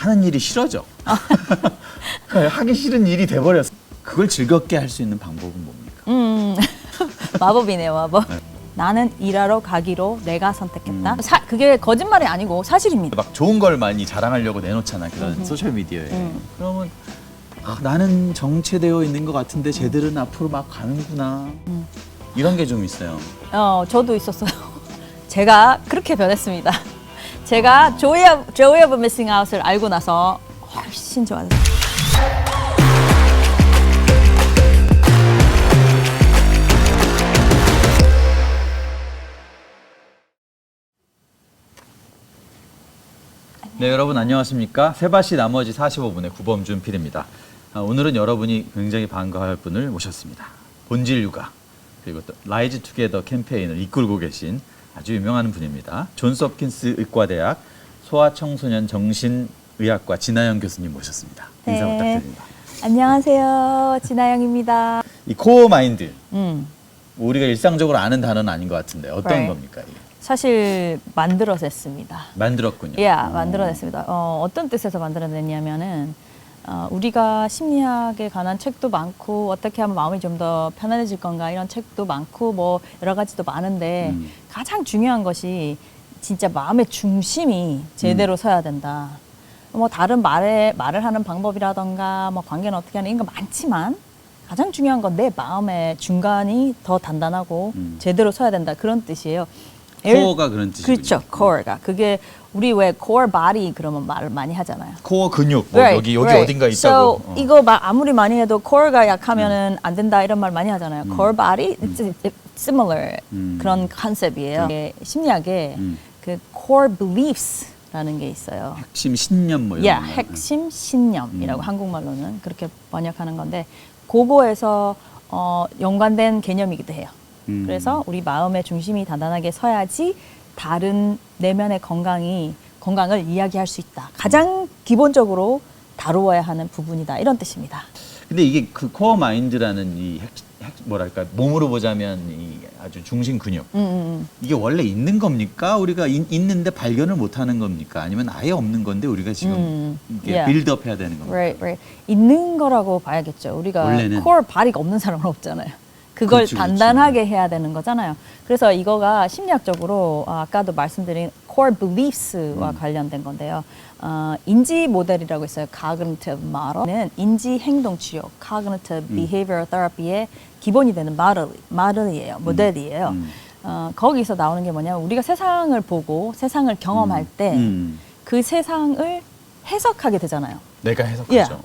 하는 일이 싫어져. 하기 싫은 일이 돼버렸어. 그걸 즐겁게 할 수 있는 방법은 뭡니까? 마법이네요, 마법. 나는 일하러 가기로 내가 선택했다. 그게 거짓말이 아니고 사실입니다. 막 좋은 걸 많이 자랑하려고 내놓잖아, 그런 소셜 미디어에. 그러면 나는 정체되어 있는 것 같은데 쟤들은 앞으로 막 가는구나. 이런 게 좀 있어요. 저도 있었어요. 제가 그렇게 변했습니다. 제가 Joy of Missing Out을 알고 나서 훨씬 좋아졌어요. 네, 여러분 안녕하십니까? 세바시 나머지 45분의 구범준 PD입니다. 오늘은 여러분이 굉장히 반가워할 분을 모셨습니다. 본질 육아 그리고 또 라이즈 투게더 캠페인을 이끌고 계신 아주 유명한 분입니다. 존스 홉킨스 의과대학 소아청소년 정신의학과 진아영 교수님 모셨습니다. 인사 네. 부탁드립니다. 안녕하세요, 진아영입니다. 이 코어 마인드, 우리가 일상적으로 아는 단어는 아닌 것 같은데 어떤 Right. 겁니까? 이게? 사실 만들어냈습니다. 만들었군요. 만들어냈습니다. 어떤 뜻에서 만들어냈냐면은 우리가 심리학에 관한 책도 많고 어떻게 하면 마음이 좀 더 편안해질 건가 이런 책도 많고 뭐 여러 가지도 많은데 가장 중요한 것이 진짜 마음의 중심이 제대로 서야 된다. 뭐 다른 말을 하는 방법이라던가 뭐 관계는 어떻게 하는 이런 거 많지만 가장 중요한 건 내 마음의 중간이 더 단단하고 제대로 서야 된다 그런 뜻이에요. 코어가 그런 뜻이군요. 그렇죠. core가. 그게 우리 왜 core body 그러면 말을 많이 하잖아요. 코어 근육, 뭐 Right, 여기 right. 어딘가 있다고. So 이거 아무리 많이 해도 core가 약하면은 안 된다 이런 말 많이 하잖아요. core body, it's similar 그런 컨셉이에요. 이게 심리학에 그 core beliefs라는 게 있어요. 핵심 신념 뭐 이런 거. 핵심 신념이라고 한국말로는 그렇게 번역하는 건데 그거에서 연관된 개념이기도 해요. 그래서 우리 마음의 중심이 단단하게 서야지 다른 내면의 건강을 이야기할 수 있다. 가장 기본적으로 다루어야 하는 부분이다. 이런 뜻입니다. 근데 이게 그 코어 마인드라는 이 뭐랄까 몸으로 보자면 이 아주 중심 근육 이게 원래 있는 겁니까? 우리가 있는데 발견을 못하는 겁니까? 아니면 아예 없는 건데 우리가 지금 이게 빌드업해야 되는 겁니까? Right. 있는 거라고 봐야겠죠. 우리가 원래는. core body가 없는 사람은 없잖아요. 그걸 그렇지, 단단하게 해야 되는 거잖아요. 그래서 이거가 심리학적으로 아까도 말씀드린 core beliefs와 관련된 건데요. 인지 모델이라고 있어요. cognitive model은 인지 행동 치료, cognitive behavioral therapy의 기본이 되는 모델이에요. 거기서 나오는 게 뭐냐면 우리가 세상을 보고 세상을 경험할 때 그 세상을 해석하게 되잖아요. 내가 해석하죠.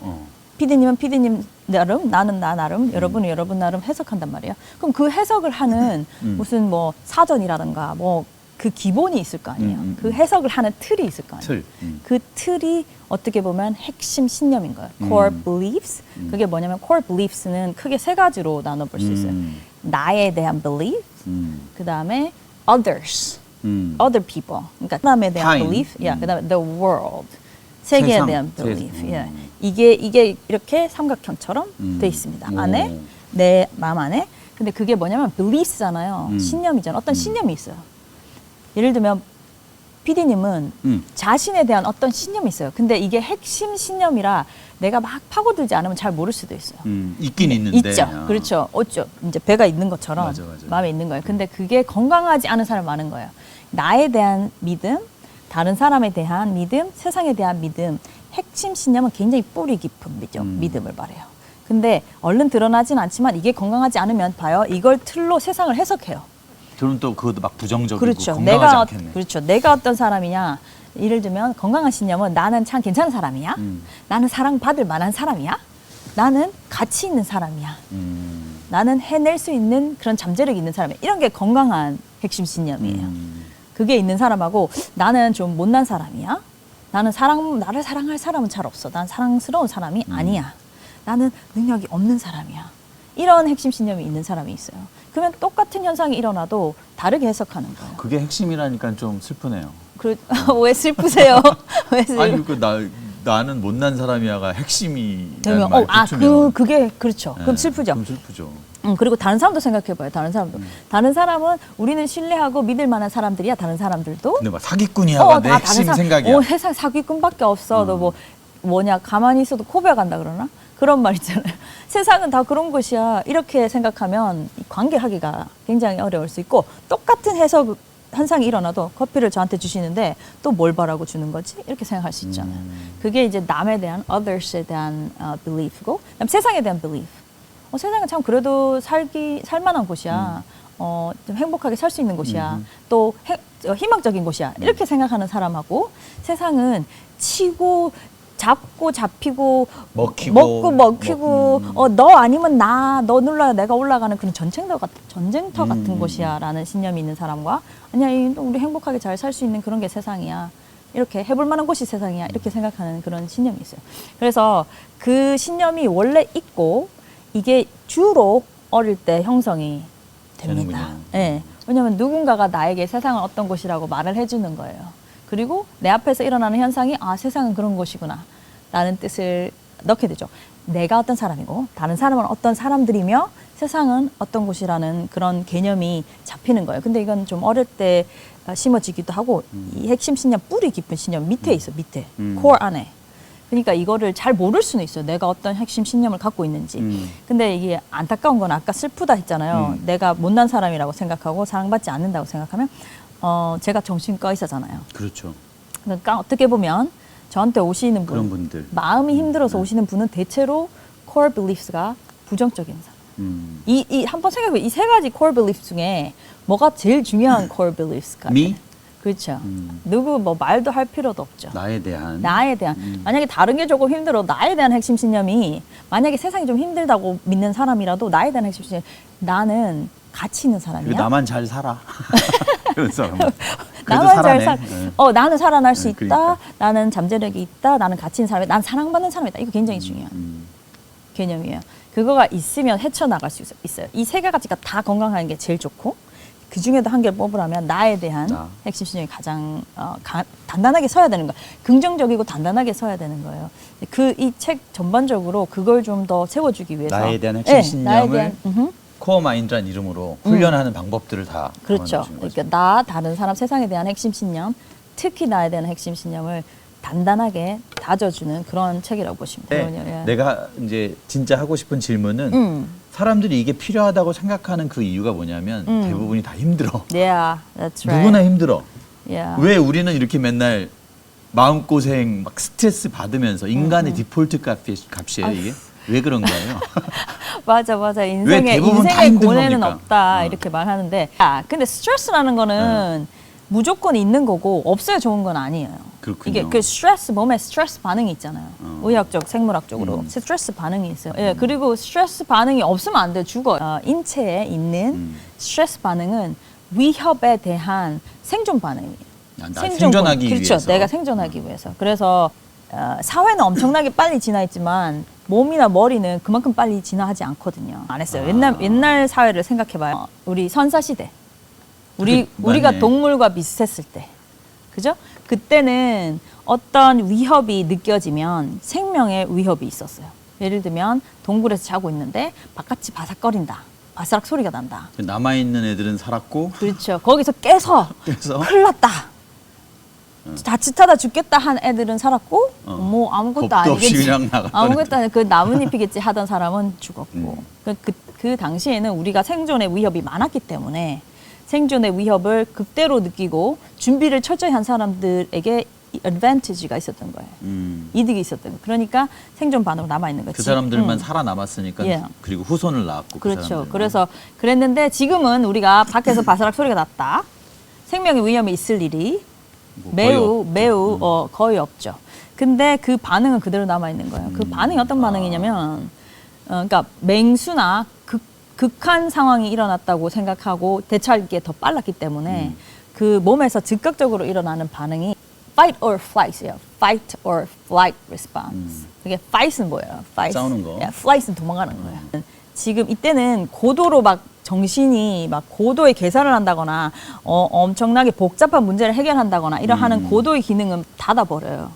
PD님은 PD님 나름, 나는 나 나름, 여러분은 여러분 나름 해석한단 말이에요. 그럼 그 해석을 하는 무슨 뭐 사전이라든가 뭐 그 기본이 있을 거 아니에요. 그 해석을 하는 틀이 있을 거 아니에요. 그 틀이 어떻게 보면 핵심 신념인 거예요. core beliefs. 그게 뭐냐면 core beliefs는 크게 세 가지로 나눠볼 수 있어요. 나에 대한 belief, 그 다음에 others, other people. 그러니까 사람에 대한 belief, 그 다음에 the world. 세계에 대한 belief. 이게 이렇게 삼각형처럼 돼 있습니다. 안에 내 마음 안에. 근데 그게 뭐냐면 beliefs잖아요. 신념이잖아요. 어떤 신념이 있어요. 예를 들면 PD님은 자신에 대한 어떤 신념이 있어요. 근데 이게 핵심 신념이라 내가 막 파고들지 않으면 잘 모를 수도 있어요. 있긴 있는데. 있죠. 그렇죠. 어쩌 이제 배가 있는 것처럼 맞아. 마음에 있는 거예요. 근데 그게 건강하지 않은 사람이 많은 거예요. 나에 대한 믿음, 다른 사람에 대한 믿음, 세상에 대한 믿음, 핵심 신념은 굉장히 뿌리 깊은 믿음을 말해요. 근데 얼른 드러나진 않지만 이게 건강하지 않으면 봐요. 이걸 틀로 세상을 해석해요. 저는 또 그것도 막 부정적이고 그렇죠. 건강하지 않겠네. 그렇죠. 내가 어떤 사람이냐. 예를 들면 건강한 신념은 나는 참 괜찮은 사람이야. 나는 사랑받을 만한 사람이야. 나는 가치 있는 사람이야. 나는 해낼 수 있는 그런 잠재력이 있는 사람이야. 이런 게 건강한 핵심 신념이에요. 그게 있는 사람하고 나는 좀 못난 사람이야. 나를 사랑할 사람은 잘 없어. 난 사랑스러운 사람이 아니야. 나는 능력이 없는 사람이야. 이런 핵심 신념이 있는 사람이 있어요. 그러면 똑같은 현상이 일어나도 다르게 해석하는 거예요. 그게 핵심이라니까 좀 슬프네요. 왜 슬프세요? 왜 아니 나 나는 못난 사람이야가 핵심이라는 그러면 말이 붙으면 그게 그렇죠. 네, 그럼 슬프죠. 그럼 슬프죠. 그리고 다른 사람도 생각해봐요. 다른 사람도. 다른 사람은 우리는 신뢰하고 믿을 만한 사람들이야. 다른 사람들도. 근데 막 사기꾼이야가 내 다 핵심 다른 생각이야. 세상 사기꾼밖에 없어. 너 뭐냐 가만히 있어도 고백한다 그러나? 그런 말 있잖아요. 세상은 다 그런 것이야. 이렇게 생각하면 관계하기가 굉장히 어려울 수 있고 똑같은 해석 현상이 일어나도 커피를 저한테 주시는데 또 뭘 바라고 주는 거지? 이렇게 생각할 수 있잖아요. 그게 이제 남에 대한 others에 대한 belief고 그다음 세상에 대한 belief. 세상은 참 그래도 살만한 곳이야. 좀 행복하게 살 수 있는 곳이야. 또 희망적인 곳이야. 이렇게 생각하는 사람하고 세상은 치고 잡고 잡히고 먹고 먹히고 너 아니면 너 눌러야 내가 올라가는 그런 전쟁터 같은 곳이야라는 신념이 있는 사람과 아니야 우리 행복하게 잘 살 수 있는 그런 게 세상이야. 이렇게 해볼 만한 곳이 세상이야. 이렇게 생각하는 그런 신념이 있어요. 그래서 그 신념이 원래 있고 이게 주로 어릴 때 형성이 됩니다. 네. 왜냐하면 누군가가 나에게 세상은 어떤 곳이라고 말을 해주는 거예요. 그리고 내 앞에서 일어나는 현상이 세상은 그런 곳이구나 라는 뜻을 넣게 되죠. 내가 어떤 사람이고 다른 사람은 어떤 사람들이며 세상은 어떤 곳이라는 그런 개념이 잡히는 거예요. 근데 이건 좀 어릴 때 심어지기도 하고 이 핵심 신념, 뿌리 깊은 신념 밑에 있어. 밑에. 코어 안에. 그러니까 이거를 잘 모를 수는 있어요. 내가 어떤 핵심 신념을 갖고 있는지. 근데 이게 안타까운 건 아까 슬프다 했잖아요. 내가 못난 사람이라고 생각하고 사랑받지 않는다고 생각하면 제가 정신과 의사잖아요. 그렇죠. 그러니까 어떻게 보면 저한테 오시는 그런 분들. 마음이 힘들어서 오시는 분은 대체로 core beliefs가 부정적인 사람. 한번 생각해보세요. 이 세 가지 core beliefs 중에 뭐가 제일 중요한 core beliefs 같아요? Me? 그렇죠. 누구 말도 할 필요도 없죠. 나에 대한. 만약에 다른 게 조금 힘들어 나에 대한 핵심 신념이 만약에 세상이 좀 힘들다고 믿는 사람이라도 나에 대한 핵심 신념 나는 가치 있는 사람이야. 나만 잘 살아. 그런 사람. 나만 잘 살. 나는 살아날 수 있다. 그러니까. 나는 잠재력이 있다. 나는 가치 있는 사람이다. 난 사랑받는 사람이다. 이거 굉장히 중요한 개념이에요. 그거가 있으면 헤쳐나갈 수 있어요. 이 세 가지가 다 건강한 게 제일 좋고 그 중에도 한 개를 뽑으라면 나에 대한 핵심 신념이 가장 단단하게 서야 되는 거예요. 긍정적이고 단단하게 서야 되는 거예요. 이 책 전반적으로 그걸 좀 더 세워주기 위해서 나에 대한 핵심 신념을 나에 코어 마인드라는 이름으로 훈련하는 방법들을 다 그렇죠. 그러니까 다른 사람, 세상에 대한 핵심 신념, 특히 나에 대한 핵심 신념을 단단하게 다져주는 그런 책이라고 보시면 돼요. 내가 이제 진짜 하고 싶은 질문은 사람들이 이게 필요하다고 생각하는 그 이유가 뭐냐면 대부분이 다 힘들어. Yeah, that's right. 누구나 힘들어. Yeah. 왜 우리는 이렇게 맨날 마음고생, 막 스트레스 받으면서 인간의 디폴트 값이에요, 이게? 왜 그런 거예요? 맞아. 인생의 고뇌는 겁니까? 없다 이렇게 말하는데 근데 스트레스라는 거는 무조건 있는 거고 없어야 좋은 건 아니에요. 그렇군요. 이게 그 스트레스 몸에 스트레스 반응이 있잖아요. 의학적, 생물학적으로 스트레스 반응이 있어요. 그리고 스트레스 반응이 없으면 안 돼, 죽어요. 인체에 있는 스트레스 반응은 위협에 대한 생존 반응이에요. 생존하기 그렇죠. 위해서. 내가 생존하기 위해서. 그래서 사회는 엄청나게 빨리 진화했지만 몸이나 머리는 그만큼 빨리 진화하지 않거든요. 안 했어요. 옛날 사회를 생각해봐요. 우리 선사시대. 우리가 동물과 비슷했을 때. 그죠? 그때는 어떤 위협이 느껴지면 생명의 위협이 있었어요. 예를 들면 동굴에서 자고 있는데 바깥이 바삭거린다. 바스락 소리가 난다. 남아있는 애들은 살았고 그렇죠. 거기서 깨서 큰일 났다. 자칫하다 죽겠다 한 애들은 살았고 뭐 아무것도 아니겠지. 아무것도 아니 그 나뭇잎이겠지 하던 사람은 죽었고. 그 당시에는 우리가 생존의 위협이 많았기 때문에 생존의 위협을 극대로 느끼고 준비를 철저히 한 사람들에게 advantage가 있었던 거예요. 이득이 있었던 거예요. 그러니까 생존 반으로 남아있는 거지. 그 사람들만 살아남았으니까 그리고 후손을 낳았고. 그렇죠. 그래서 그랬는데 지금은 우리가 밖에서 바스락 소리가 났다. 생명의 위험이 있을 일이 매우 거의 없죠. 근데 그 반응은 그대로 남아있는 거예요. 그 반응이 어떤 반응이냐면 그러니까 맹수나 극한 상황이 일어났다고 생각하고 대처하기에 더 빨랐기 때문에 그 몸에서 즉각적으로 일어나는 반응이 fight or flight이에요. fight or flight response. 이게 fight은 뭐예요? 싸우는 거. flight은 도망가는 거예요. 지금 이때는 고도로 막 정신이 막 고도의 계산을 한다거나 엄청나게 복잡한 문제를 해결한다거나 이러하는 고도의 기능은 닫아버려요.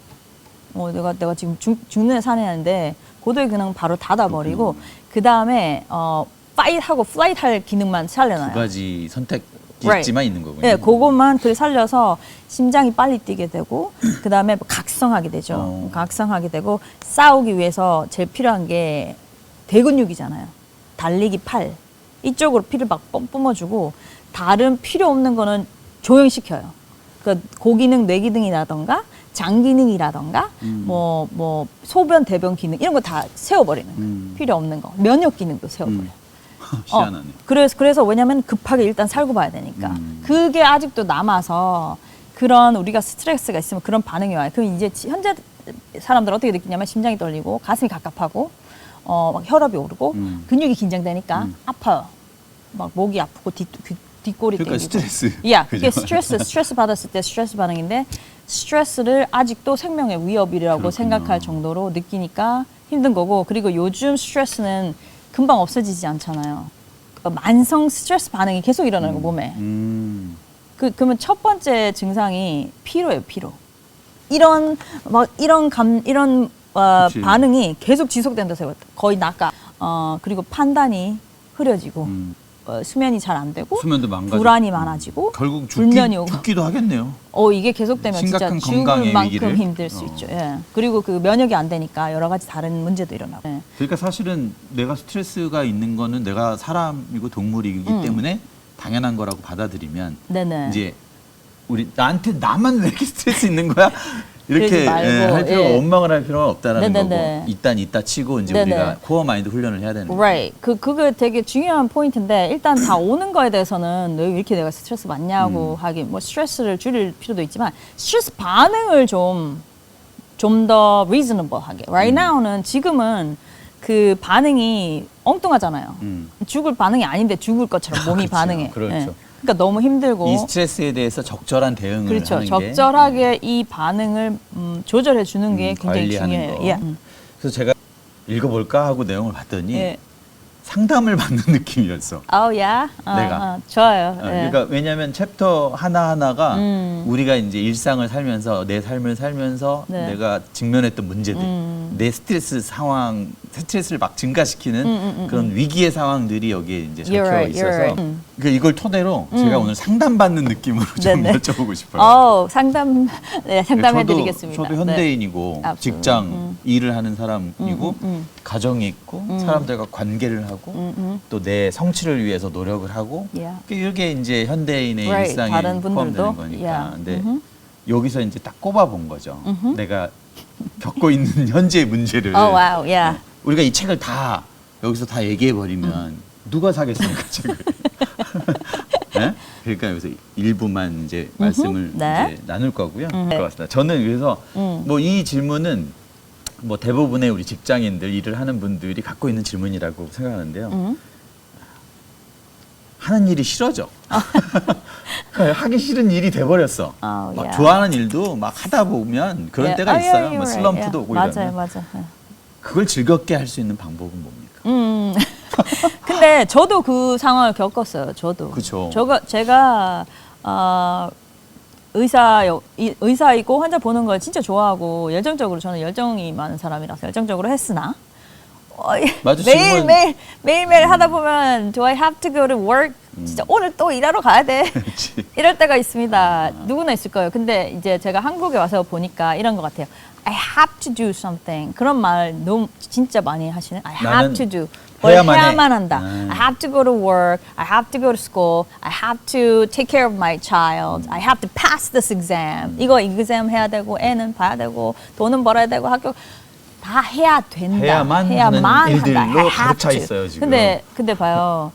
내가 지금 죽는 애 사는 애인데 고도의 기능 바로 닫아버리고 그 다음에 파이트하고 플라이트 할 기능만 살려놔요. 두 가지 선택 Right. 있지만 있는 거군요. 네, 그것만 그 살려서 심장이 빨리 뛰게 되고 그 다음에 각성하게 되죠. 각성하게 되고 싸우기 위해서 제일 필요한 게 대근육이잖아요. 달리기 팔 이쪽으로 피를 막 뿜어주고 다른 필요 없는 거는 조용시켜요. 그러니까 고기능, 뇌기능이라던가 장기능이라던가 뭐 소변, 대변 기능 이런 거 다 세워버리는 필요 없는 거. 면역 기능도 세워버려요. 희한하네. 그래서 왜냐면 급하게 일단 살고 봐야 되니까. 그게 아직도 남아서 그런 우리가 스트레스가 있으면 그런 반응이 와요. 그럼 이제 현재 사람들 어떻게 느끼냐면 심장이 떨리고 가슴이 갑갑하고 막 혈압이 오르고 근육이 긴장되니까 아파요. 막 목이 아프고 뒷골이 그러니까 땡기고. 스트레스. 그게 스트레스 받았을 때 스트레스 반응인데 스트레스를 아직도 생명의 위협이라고 그렇구나. 생각할 정도로 느끼니까 힘든 거고 그리고 요즘 스트레스는 금방 없어지지 않잖아요. 만성 스트레스 반응이 계속 일어나는 거 몸에. 그러면 첫 번째 증상이 피로예요, 피로. 이런 그치. 반응이 계속 지속된다 생각. 거의 나가. 그리고 판단이 흐려지고 수면이 잘 안 되고 수면도 망가지고 불안이 많아지고 결국 불면이 오고. 죽기도 하겠네요. 이게 계속되면 진짜 심각한 죽을 건강의 만큼 위기를. 힘들 수 있죠. 예. 그리고 그 면역이 안 되니까 여러 가지 다른 문제도 일어나고. 예. 그러니까 사실은 내가 스트레스가 있는 거는 내가 사람이고 동물이기 때문에 당연한 거라고 받아들이면 네네. 이제 나만 왜 이렇게 스트레스 있는 거야? 이렇게 그러지 말고, 할 필요가 예. 원망을 할 필요는 없다라는 네네네. 거고 일단 이따 치고 이제 네네. 우리가 코어 마인드 훈련을 해야 되는 거예요. Right. 그게 되게 중요한 포인트인데 일단 다 오는 거에 대해서는 왜 이렇게 내가 스트레스 받냐고 하긴 뭐 스트레스를 줄일 필요도 있지만 스트레스 반응을 좀 더 reasonable하게. Right now는 지금은 그 반응이 엉뚱하잖아요. 죽을 반응이 아닌데 죽을 것처럼 몸이 그렇죠. 반응해. 그렇죠. 예. 그러니까 너무 힘들고. 이 스트레스에 대해서 적절한 대응을 그렇죠. 하는 게 적절하게 이 반응을 조절해 주는 게 굉장히 관리하는 중요해요. 거. 예. 그래서 제가 읽어볼까 하고 내용을 봤더니 예. 상담을 받는 느낌이었어. 야. 내가. 좋아요. 예. 그러니까 왜냐하면 챕터 하나하나가 우리가 이제 일상을 살면서 내 삶을 살면서 네. 내가 직면했던 문제들, 내 스트레스 상황, 스트레스를 막 증가시키는 그런 위기의 상황들이 여기에 이제 You're 적혀 right, 있어서 you're right. 그러니까 이걸 토대로 제가 오늘 상담받는 느낌으로 좀 네네. 여쭤보고 싶어요. 상담해드리겠습니다. 저도 현대인이고 네. 직장 일을 하는 사람이고 가정이 있고 사람들과 관계를 하고 또 내 성취를 위해서 노력을 하고 Yeah. 이게 이제 현대인의 Right. 일상에 다른 포함되는 분들도. 거니까. Yeah. 근데 여기서 이제 딱 꼽아본 거죠. 내가 겪고 있는 현재의 문제를 wow, yeah. 우리가 이 책을 다 여기서 다 얘기해 버리면 누가 사겠습니까 책을? 네? 그러니까 여기서 일부만 이제 말씀을 네. 이제 나눌 거고요. 것 같습니다. 저는 그래서 뭐 이 질문은 뭐 대부분의 우리 직장인들 일을 하는 분들이 갖고 있는 질문이라고 생각하는데요. 하는 일이 싫어져. 하기 싫은 일이 돼버렸어. 막 yeah. 좋아하는 일도 막 하다 보면 그런 Yeah. 때가 있어요. you're 뭐 right. 슬럼프도 Yeah. 오고 맞아요, 이러면. 맞아. 그걸 즐겁게 할 수 있는 방법은 뭡니까? 근데 저도 그 상황을 겪었어요. 저도. 그쵸. 제가 의사이고 환자 보는 걸 진짜 좋아하고 열정적으로 저는 열정이 많은 사람이라서 열정적으로 했으나 맞아, 매일매일 하다 보면 do I have to go to work? 진짜 오늘 또 일하러 가야 돼. 그렇지. 이럴 때가 있습니다. 누구나 있을 거예요. 근데 이제 제가 한국에 와서 보니까 이런 것 같아요. I have to do something. 그런 말 너무 진짜 많이 하시는. I have 나는 to do. 뭘 해야만 해. 해야만 한다. I have to go to work. I have to go to school. I have to take care of my child. I have to pass this exam. 이거 exam 해야 되고 애는 봐야 되고 돈은 벌어야 되고 학교 다 해야 된다. 해야만 하는 일들로 가득 차 있어요, 지금. 근데 봐요.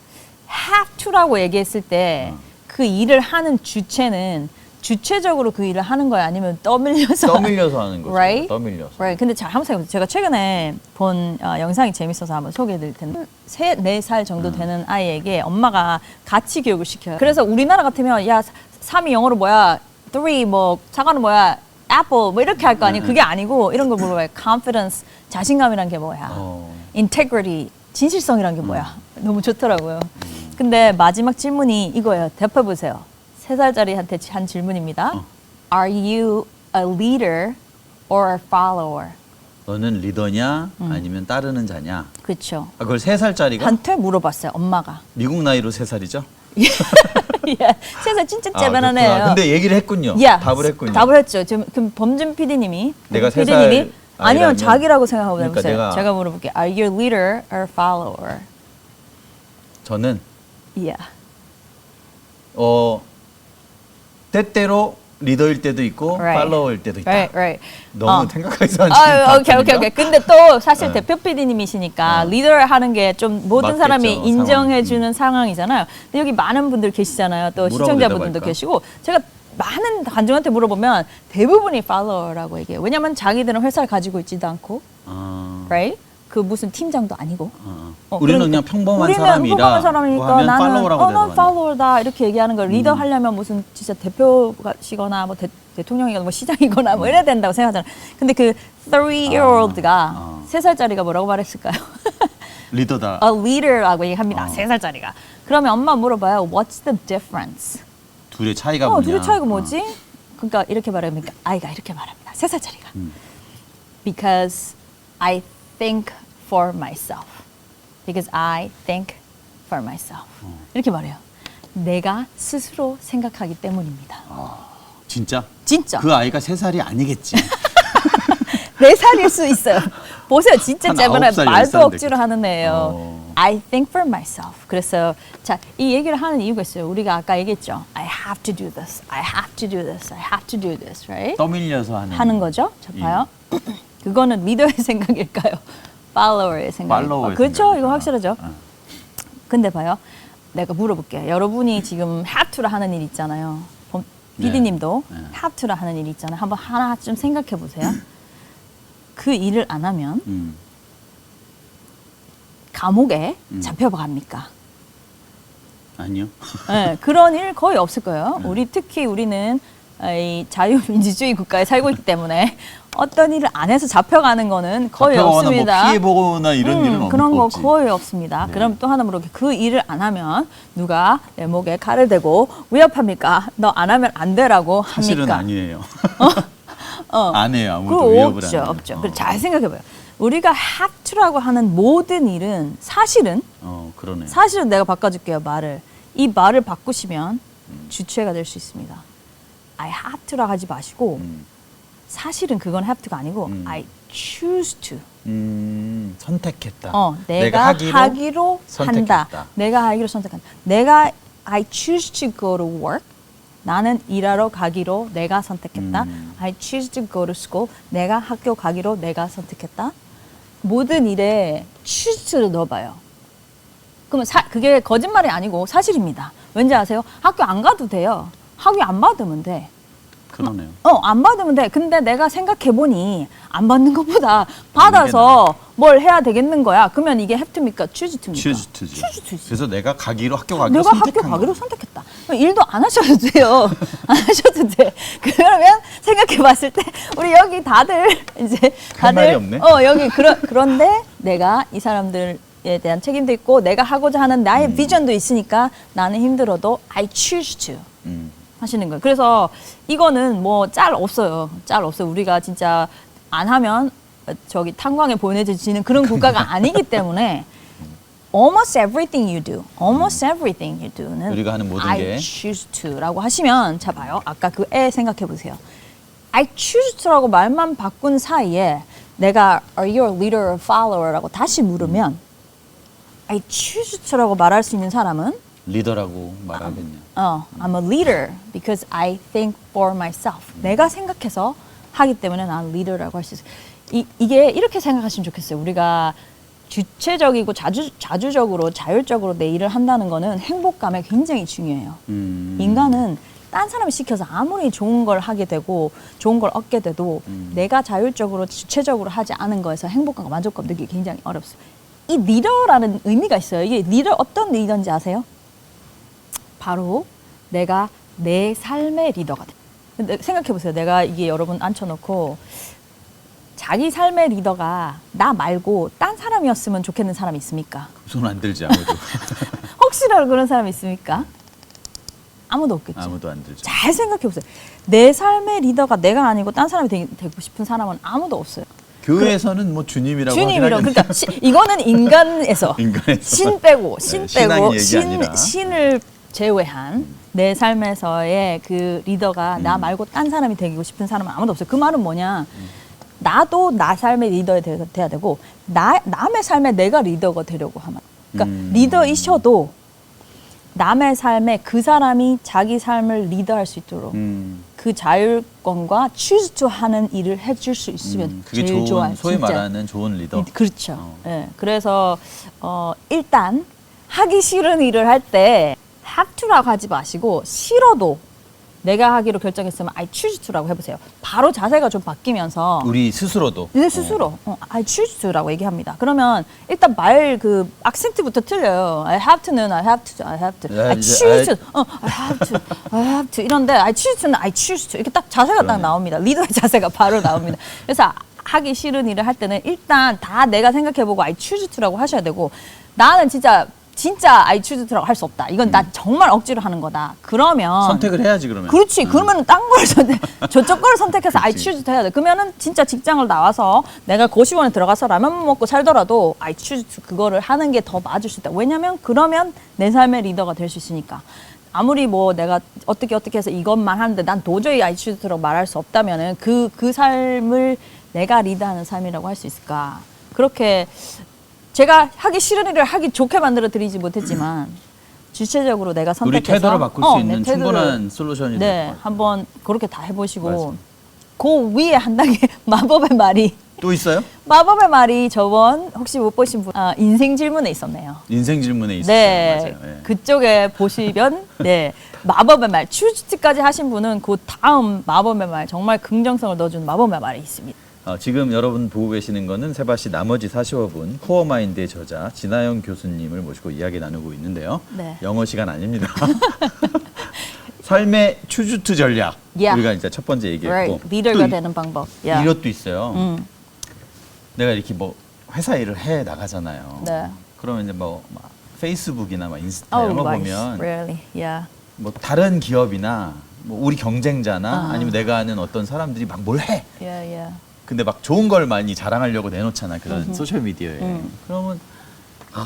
have to라고 얘기했을 때 그 일을 하는 주체는 주체적으로 그 일을 하는 거야 아니면 떠밀려서 하는 거죠. Right? 떠밀려서. Right. 근데 잘 한번 생각해보세요. 제가 최근에 본 영상이 재밌어서 한번 소개해드릴 텐데 3-4살 정도 되는 아이에게 엄마가 가치 교육을 시켜요. 그래서 우리나라 같으면 야 3이 영어로 뭐야 3 뭐 사과는 뭐야 apple 뭐 이렇게 할 거 아니에요. 그게 아니고 이런 걸 물어봐요. confidence 자신감이란 게 뭐야. integrity 진실성이란 게 뭐야. 너무 좋더라고요. 근데 마지막 질문이 이거예요. 대답해보세요. 3살짜리한테 한 질문입니다. Are you a leader or a follower. 너는 리더냐 아니면 따르는 자냐? 그렇죠. 아, 그걸 3살짜리가 한테 물어봤어요. 엄마가. 미국 나이로 3살이죠? 예, 세상 진짜 째만한 그렇구나. 애예요. 근데 얘기를 했군요. 예, 답을 했군요. 답을 했죠. 지금 그럼 범준 PD님이 내가 세 PD님이 살 아니요 아이라면- 자기라고 생각하고 그러니까 해보세요. 제가 물어볼게요. Are you a leader or follower? 저는 Yeah. 때때로 리더일 때도 있고 Right. 팔로워일 때도 있다. Right. 너무 생각하기 전에 오케이. 근데 또 사실 대표 PD님이시니까 리더를 하는 게 좀 모든 맞겠죠, 사람이 상황. 인정해주는 상황이잖아요. 근데 여기 많은 분들 계시잖아요. 또 뭐라고 시청자분들도 대답할까? 계시고 제가 많은 관중한테 물어보면 대부분이 팔로워라고 얘기해요. 왜냐면 자기들은 회사를 가지고 있지도 않고, right? 그 무슨 팀장도 아니고. 우리는 그러니까 그냥 평범한 우리는 사람이라 평범한 사람이니까 하면 나는 팔로워라고 난 대답하네. 팔로워다 이렇게 얘기하는 거 리더 하려면 무슨 진짜 대표시거나 뭐 대통령이거나 뭐 시장이거나 뭐 이래야 된다고 생각하잖아요. 근데 그 3-year-old가 3살짜리가 뭐라고 말했을까요? 리더다. A leader라고 얘기합니다. 3살짜리가. 그러면 엄마 물어봐요. What's the difference? 둘의 차이가 뭐냐? 둘의 차이가 뭐지? 그러니까 이렇게 말합니까? 아이가 이렇게 말합니다. 3살짜리가. Because I think for myself. Because I think for myself. 이렇게 말해요. 내가 스스로 생각하기 때문입니다. 진짜? 진짜. 그 아이가 3살이 아니겠지. 4살일 수 있어요. 보세요. 진짜 한 제발 9살, 말도 10살 억지로 하는 애예요. I think for myself. 그래서 자, 이 얘기를 하는 이유가 있어요. 우리가 아까 얘기했죠. I have to do this. I have to do this. I have to do this. Right? 떠밀려서 하는 거죠. 자, 봐요. 그거는 리더의 생각일까요? 팔로워의 생각일까요? 팔로워의 그렇죠. 생각이구나. 이거 확실하죠. 근데 봐요. 내가 물어볼게요. 여러분이 지금 have to라 하는 일 있잖아요. PD님도 네. have to라 하는 일 있잖아요. 한번 하나 좀 생각해 보세요. 그 일을 안 하면 감옥에 잡혀갑니까? 아니요. 네, 그런 일 거의 없을 거예요. 특히 우리는 이 자유민주주의 국가에 살고 있기 때문에 어떤 일을 안 해서 잡혀가는 거는 거의 잡혀가거나 없습니다. 뭐 피해보거나 이런 일은 그런 거 없지. 거의 없습니다. 네. 그럼 또 하나 물어볼게요. 그 일을 안 하면 누가 내 목에 칼을 대고 위협합니까? 너 안 하면 안 되라고 합니까? 사실은 아니에요. 안 해요. 아무도 그거 위협을 안 해요. 없죠. 그래, 잘 생각해봐요. 우리가 have to라고 하는 모든 일은 사실은 그러네요. 내가 바꿔줄게요. 말을. 이 말을 바꾸시면 주체가 될 수 있습니다. I have to라고 하지 마시고 사실은 그건 have to가 아니고 I choose to. 선택했다. 내가 하기로 선택했다. 한다. 내가 하기로 선택한다. 내가 I choose to go to work. 나는 일하러 가기로 내가 선택했다. I choose to go to school. 내가 학교 가기로 내가 선택했다. 모든 일에 choose를 넣어봐요. 그러면 그게 거짓말이 아니고 사실입니다. 왠지 아세요? 학교 안 가도 돼요. 학위 안 받으면 돼. 그러네요. 안 받으면 돼. 근데 내가 생각해보니 안 받는 것보다 받아서 뭘 해야 되겠는 거야. 그러면 이게 have to입니까? choose to입니까? choose to지. choose to지. 그래서 내가 가기로 학교 가기로 내가 학교 선택한 가기로 거야. 선택했다. 그럼 일도 안 하셔도 돼요. 안 하셔도 돼. 그러면 생각해봤을 때 우리 여기 다들 이제 할 말이 없네. 여기 그런데 내가 이 사람들에 대한 책임도 있고 내가 하고자 하는 나의 비전도 있으니까 나는 힘들어도 I choose to. 하시는 거예요. 그래서 이거는 뭐 짤 없어요. 우리가 진짜 안 하면 저기 탄광에 보내지는 그런 국가가 아니기 때문에 almost everything you do는 우리가 하는 모든 I 게 choose to라고 하시면 자 봐요. 아까 그 애 생각해 보세요. I choose to라고 말만 바꾼 사이에 내가 are you a leader or follower라고 다시 물으면 I choose to라고 말할 수 있는 사람은 리더라고 말하겠냐. I'm a leader because I think for myself. 내가 생각해서 하기 때문에 난 리더라고 할 수 있어요. 이게 이렇게 생각하시면 좋겠어요. 우리가 주체적이고 자주적으로 자율적으로 내 일을 한다는 거는 행복감에 굉장히 중요해요. 인간은 딴 사람이 시켜서 아무리 좋은 걸 하게 되고 좋은 걸 얻게 돼도 내가 자율적으로 주체적으로 하지 않은 거에서 행복감과 만족감 느끼기 굉장히 어렵습니다. 이 리더라는 의미가 있어요. 이게 리더 어떤 리더인지 아세요? 바로 내가 내 삶의 리더가 돼. 근데 생각해보세요. 내가 이게 여러분 앉혀놓고 자기 삶의 리더가 나 말고 딴 사람이었으면 좋겠는 사람이 있습니까? 손 안 들지 아무도. 혹시라도 그런 사람이 있습니까? 아무도 없겠죠. 아무도 안 들죠. 잘 생각해 보세요. 내 삶의 리더가 내가 아니고 딴 사람이 되고 싶은 사람은 아무도 없어요. 교회에서는 뭐 주님이라고 주님이라고. 하긴 그러니까 이거는 인간에서 인간에서. 신 빼고 네, 신앙 얘기 아니라. 신을 제외한 내 삶에서의 그 리더가 나 말고 딴 사람이 되고 싶은 사람은 아무도 없어요. 그 말은 뭐냐? 나도 나 삶의 리더가 돼야 되고 남의 삶에 내가 리더가 되려고 하면 그러니까 리더이셔도 남의 삶에 그 사람이 자기 삶을 리더할 수 있도록 그 자율권과 choose to 하는 일을 해줄 수 있으면 그게 제일 좋은, 좋아요. 소위 진짜. 말하는 좋은 리더. 그렇죠. 예. 그래서 일단 하기 싫은 일을 할 때 have to라고 하지 마시고 싫어도 내가 하기로 결정했으면 I choose to라고 해보세요. 바로 자세가 좀 바뀌면서 우리 스스로도. 내 스스로 I choose to라고 얘기합니다. 그러면 일단 말 그 악센트부터 틀려요. I have to는 I have to, I have to, I choose to, I have to, I have to 이런데 I choose to는 I choose to 이렇게 딱 자세가 딱 그러네. 나옵니다. 리더의 자세가 바로 나옵니다. 그래서 하기 싫은 일을 할 때는 일단 다 내가 생각해보고 I choose to라고 하셔야 되고 나는 진짜 I choose to라고 할 수 없다. 이건 나 정말 억지로 하는 거다. 그러면 선택을 해야지 그러면. 그렇지. 그러면은 딴 걸 저쪽 걸 선택해서 I choose to 해야 돼. 그러면은 진짜 직장을 나와서 내가 고시원에 들어가서 라면 먹고 살더라도 I choose to 그거를 하는 게 더 맞을 수 있다. 왜냐면 그러면 내 삶의 리더가 될 수 있으니까. 아무리 뭐 내가 어떻게 해서 이것만 하는데 난 도저히 I choose to라고 말할 수 없다면은 그 삶을 내가 리드하는 삶이라고 할 수 있을까? 그렇게 제가 하기 싫은 일을 하기 좋게 만들어 드리지 못했지만 주체적으로 내가 선택해서 우리 태도를 바꿀 수 있는 내 태도를, 충분한 솔루션이 될 것 네, 같아요. 한번 그렇게 다 해보시고 맞아요. 그 위에 한 단계 마법의 말이 또 있어요? 마법의 말이 저번 혹시 못 보신 분 인생 질문에 있었네요. 인생 질문에 있어요. 네, 맞아요. 예. 그쪽에 보시면 네 마법의 말 추주티까지 하신 분은 그 다음 마법의 말 정말 긍정성을 넣어주는 마법의 말이 있습니다. 지금 여러분 보고 계시는 거는 세바시 나머지 45분 코어마인드의 저자 진아영 교수님을 모시고 이야기 나누고 있는데요. 네. 영어 시간 아닙니다. 삶의 추주투 전략. Yeah. 우리가 이제 첫 번째 얘기했고 Right. 리더가 되는 방법. Yeah. 이것도 있어요. 내가 이렇게 뭐 회사 일을 해 나가잖아요. 네. 그러면 이제 뭐 막 페이스북이나 막 인스타 Oh, 이런 거 right. 보면 Really, yeah. 뭐 다른 기업이나 뭐 우리 경쟁자나 아니면 내가 아는 어떤 사람들이 막 뭘 해. Yeah, yeah. 근데 막 좋은 걸 많이 자랑하려고 내놓잖아 그런 소셜 미디어에. 그러면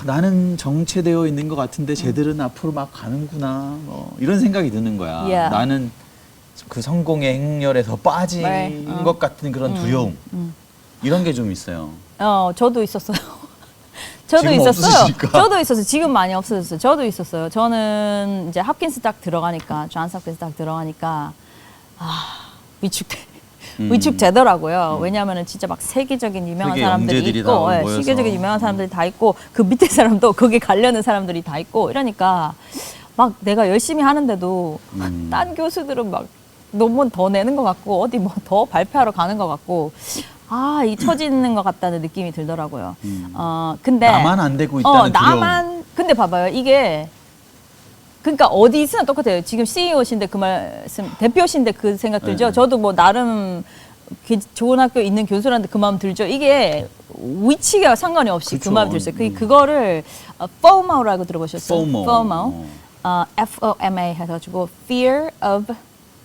나는 정체되어 있는 것 같은데 쟤들은 앞으로 막 가는구나. 이런 생각이 드는 거야. Yeah. 나는 그 성공의 행렬에서 빠진 Right. 것 같은 그런 두려움. 이런 게 좀 있어요. 저도 있었어요. 저도 지금 있었어요. 없으시니까. 저도 있었어요. 지금 많이 없어졌어요. 저도 있었어요. 저는 이제 합킨스 딱 들어가니까, 존스 합킨스 딱 들어가니까, 위축되더라고요. 왜냐하면 진짜 막 세계적인 유명한 세계 사람들이 영재들이 다 있고, 모여서. 세계적인 유명한 사람들이 다 있고, 그 밑에 사람도 거기 가려는 사람들이 다 있고, 이러니까 막 내가 열심히 하는데도 딴 교수들은 막 논문 더 내는 것 같고, 어디 뭐 더 발표하러 가는 것 같고, 이 처지는 것 같다는 느낌이 들더라고요. 근데 나만 안 되고 있다는 두려움. 근데 봐봐요. 이게 그러니까 어디 있으나 똑같아요. 지금 CEO신데 그 말씀, 대표신데 그 생각 들죠. 네. 저도 뭐 나름 좋은 학교 있는 교수라는데 그 마음 들죠. 이게 위치가 상관이 없이 그 그쵸. 마음 들었어요. 그거를 FOMO라고 들어보셨어요? FOMO. FOMA 해가지고 Fear of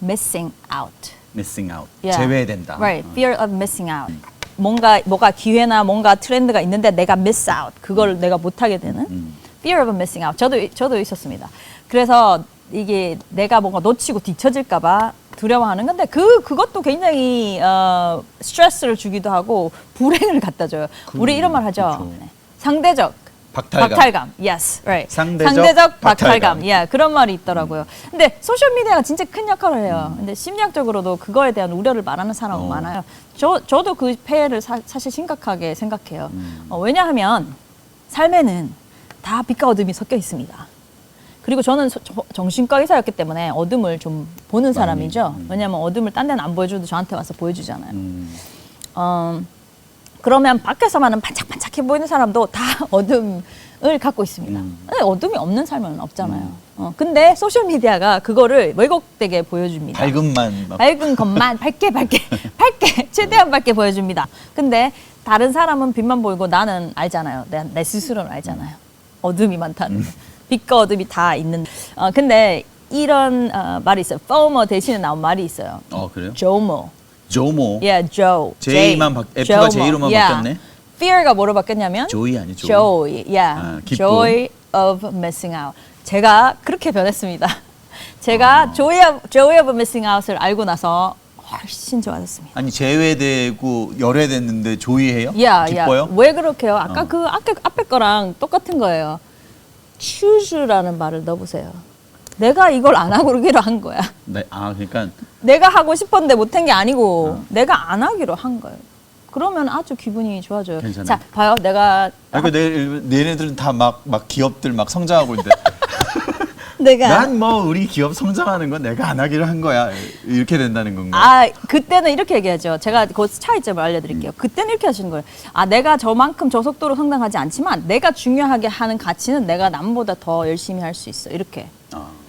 Missing Out. missing out. Yeah. 제외된다. Right. Fear of missing out. 뭐가 기회나 뭔가 트렌드가 있는데 내가 miss out. 그걸 내가 못하게 되는. Fear of missing out. 저도 있었습니다. 그래서 이게 내가 뭔가 놓치고 뒤처질까봐 두려워하는 건데 그것도 굉장히 스트레스를 주기도 하고 불행을 갖다 줘요. 우리 이런 말 하죠. 그렇죠. 네. 상대적 박탈감. Yes, right. 상대적 박탈감. Yeah, 그런 말이 있더라고요. 근데 소셜 미디어가 진짜 큰 역할을 해요. 근데 심리학적으로도 그거에 대한 우려를 말하는 사람은 많아요. 저도 그 폐해를 사실 심각하게 생각해요. 왜냐하면 삶에는 다 빛과 어둠이 섞여 있습니다. 그리고 저는 정신과 의사였기 때문에 어둠을 좀 보는 사람이죠. 왜냐하면 어둠을 딴 데는 안 보여줘도 저한테 와서 보여주잖아요. 그러면 밖에서만은 반짝반짝해 보이는 사람도 다 어둠을 갖고 있습니다. 근데 어둠이 없는 삶은 없잖아요. 근데 소셜미디어가 그거를 왜곡되게 보여줍니다. 밝은 것만 밝게 최대한 밝게 보여줍니다. 근데 다른 사람은 빛만 보이고 나는 알잖아요. 내 스스로는 알잖아요. 어둠이 많다는. 빛과 어둠이 다 있는. 근데 이런 말이 있어요. FOMO 대신에 나온 말이 있어요. 그래요? JOMO. 조모. Yeah, Joe. J만 F가 J로만 바뀌었네. Fear가 뭐로 바뀌었냐면 조이 아니 조이. joy. Yeah. 기쁨. joy of missing out. 제가 그렇게 변했습니다. 제가 joy of missing out을 알고 나서 훨씬 좋아졌습니다. 아니 제외되고 열외됐는데 조이해요? 기뻐요? 왜 그렇게요? 아까 그 앞에 거랑 똑같은 거예요. choose라는 말을 넣어보세요. 내가 이걸 안 하고 그러기로 한 거야. 네, 그러니까 내가 하고 싶었는데 못한 게 아니고 내가 안 하기로 한 거예요. 그러면 아주 기분이 좋아져요. 괜찮아요. 자, 봐요. 내가 그러니까 얘네들은 다 막 기업들 막 성장하고 있는데 내가 난 뭐 우리 기업 성장하는 건 내가 안 하기로 한 거야. 이렇게 된다는 건가? 그때는 이렇게 얘기하죠. 제가 그 차이점을 알려드릴게요. 그때는 이렇게 하시는 거예요. 내가 저만큼 저속도로 성장하지 않지만 내가 중요하게 하는 가치는 내가 남보다 더 열심히 할 수 있어. 이렇게.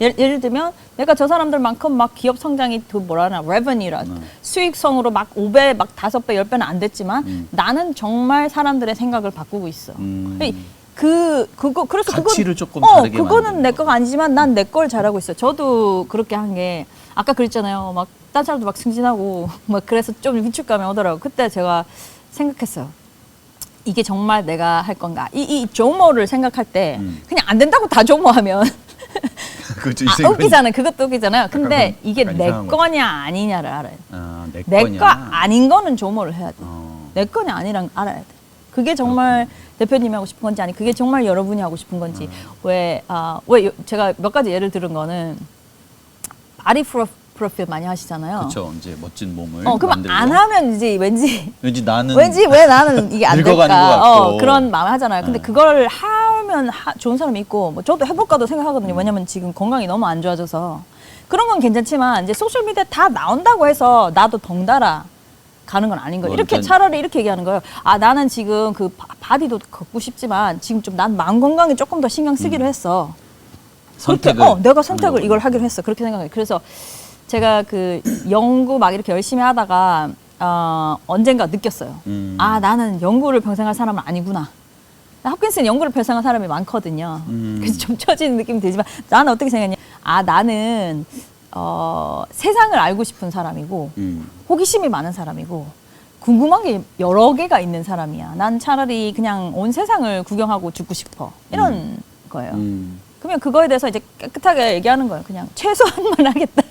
예를 들면 내가 저 사람들만큼 막 기업 성장이 그 뭐라나 revenue라 수익성으로 막 5배, 막 5배, 10배는 안 됐지만 나는 정말 사람들의 생각을 바꾸고 있어. 그래서 가치를 조금 다르게 그거는 만드는 내 거가 아니지만 난 내 걸 잘하고 있어. 저도 그렇게 한 게 아까 그랬잖아요. 막 딴 사람도 막 승진하고 막 그래서 좀 위축감이 오더라고. 그때 제가 생각했어요. 이게 정말 내가 할 건가? 이 조모를 생각할 때 그냥 안 된다고 다 조모하면 그렇죠. 웃기잖아요. 그것도 웃기잖아요. 근데 이게 내 이상한 거냐 아니냐를 알아요. 내 내 거 아닌 거는 조모를 해야 돼. 내 거냐 아니랑 알아야 돼. 그게 정말 대표님이 하고 싶은 건지 아니 그게 정말 여러분이 하고 싶은 건지 왜 제가 몇 가지 예를 들은 거는 바디 프로필 많이 하시잖아요. 그렇죠. 이제 멋진 몸을 그럼 만들고. 안 하면 이제 왠지 나는 왜 나는 이게 안 늙어가는 될까? 것 같고. 그런 마음 하잖아요. 근데 그걸 하면 좋은 사람이 있고 뭐 저도 해볼까도 생각하거든요. 왜냐면 지금 건강이 너무 안 좋아져서 그런 건 괜찮지만 이제 소셜 미디어에 다 나온다고 해서 나도 덩달아 가는 건 아닌 거예요. 이렇게 차라리 이렇게 얘기하는 거예요. 나는 지금 그 바디도 걷고 싶지만 지금 좀 난 마음 건강에 조금 더 신경 쓰기로 했어. 선택을 내가 선택을 이걸 하기로 했어. 그렇게 생각해요. 그래서 제가 그 연구 막 이렇게 열심히 하다가 언젠가 느꼈어요. 나는 연구를 평생 할 사람은 아니구나. 홉킨스는 연구를 평생 한 사람이 많거든요. 그래서 좀 처지는 느낌이 들지만 나는 어떻게 생각했냐? 나는 세상을 알고 싶은 사람이고 호기심이 많은 사람이고 궁금한 게 여러 개가 있는 사람이야. 난 차라리 그냥 온 세상을 구경하고 죽고 싶어. 이런 거예요. 그러면 그거에 대해서 이제 깨끗하게 얘기하는 거예요. 그냥 최소한만 하겠다.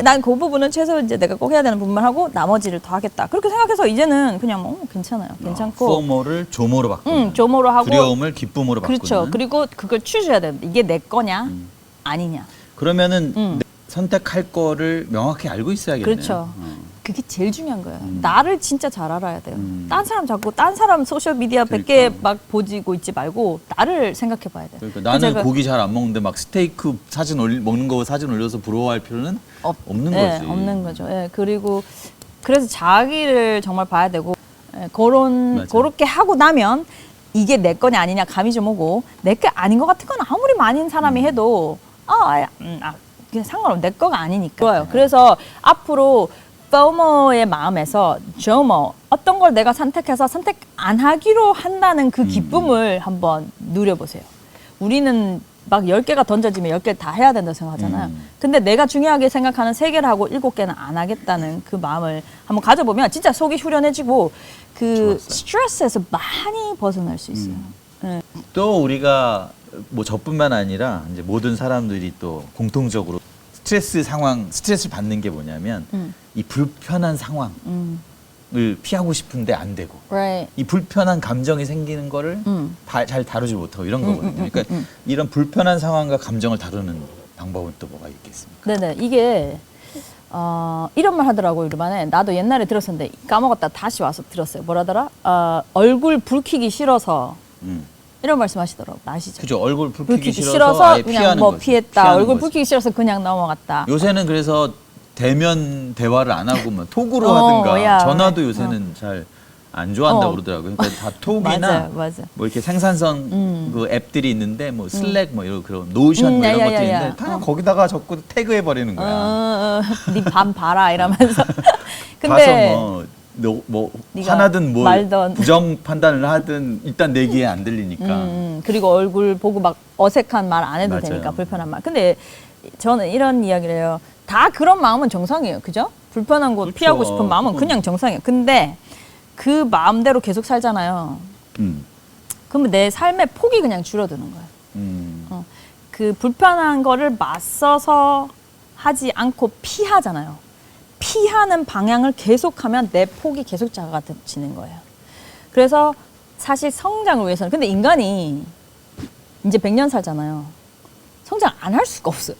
난 그 부분은 최소 이제 내가 꼭 해야 되는 부분만 하고 나머지를 더 하겠다. 그렇게 생각해서 이제는 그냥 괜찮아요. 괜찮고. 포모를 조모로 바꾸는. 조모로 하고. 두려움을 기쁨으로 바꾸는. 그렇죠. 그리고 그걸 추주해야 됩니다. 이게 내 거냐 아니냐. 그러면은 선택할 거를 명확히 알고 있어야겠네요. 그렇죠. 그게 제일 중요한 거예요. 나를 진짜 잘 알아야 돼요. 딴 사람 자꾸 딴 사람 소셜 미디어 100개 막 보지고 있지 말고 나를 생각해 봐야 돼요. 그러니까 나는 고기 잘 안 먹는데 막 스테이크 사진 먹는 거 사진 올려서 부러워할 필요는 없는 거지. 없는 거죠. 그리고 그래서 자기를 정말 봐야 되고 그렇게 하고 나면 이게 내 거냐 아니냐 감이 좀 오고 내 게 아닌 것 같은 건 아무리 많은 사람이 해도 그냥 상관없어. 내 거가 아니니까. 좋아요. 그래서 앞으로 FOMO의 마음에서 JOMO 어떤 걸 내가 선택해서 선택 안 하기로 한다는 그 기쁨을 한번 누려보세요. 우리는 막 10개가 던져지면 10개 다 해야 된다고 생각하잖아요. 근데 내가 중요하게 생각하는 3개를 하고 7개는 안 하겠다는 그 마음을 한번 가져보면 진짜 속이 후련해지고 그 스트레스에서 많이 벗어날 수 있어요. 또 우리가 뭐 저뿐만 아니라 이제 모든 사람들이 또 공통적으로 스트레스를 받는 게 뭐냐면 이 불편한 상황을 피하고 싶은데 안 되고 Right. 이 불편한 감정이 생기는 거를 잘 다루지 못하고 이런 거거든요. 그러니까 이런 불편한 상황과 감정을 다루는 방법은 또 뭐가 있겠습니까? 네네. 이게 이런 말 하더라고요. 우리반에. 나도 옛날에 들었었는데 까먹었다 다시 와서 들었어요. 뭐라더라? 얼굴 붉히기 싫어서 이런 말씀하시더라고요. 아시죠? 그죠. 얼굴 붉히기 싫어서 싫어서 아예 그냥 피하는 뭐 거지. 피했다. 피하는 얼굴 거지. 붉히기 싫어서 그냥 넘어갔다. 요새는 그래서 대면 대화를 안 하고 뭐 톡으로 하든가 전화도 요새는 잘 안 좋아한다고 그러더라고요. 그러니까 다 톡이나 맞아. 뭐 이렇게 생산성 그 앱들이 있는데 뭐 슬랙 뭐 이런 그런 노션 뭐 이런 것들이 있는데 다 거기다가 적고 태그해 버리는 거야. 네 밤 봐라 이러면서. 가서 뭐 네가 화나든 뭐 말던. 부정 판단을 하든 일단 내 귀에 안 들리니까. 그리고 얼굴 보고 막 어색한 말 안 해도 맞아요. 되니까 불편한 말. 근데 저는 이런 이야기를 해요. 다 그런 마음은 정상이에요. 그죠? 불편한 곳 그렇죠. 피하고 싶은 마음은 그냥 정상이에요. 근데 그 마음대로 계속 살잖아요. 그러면 내 삶의 폭이 그냥 줄어드는 거예요. 그 불편한 거를 맞서서 하지 않고 피하잖아요. 피하는 방향을 계속하면 내 폭이 계속 작아지는 거예요. 그래서 사실 성장을 위해서는 근데 인간이 이제 100년 살잖아요. 성장 안 할 수가 없어요.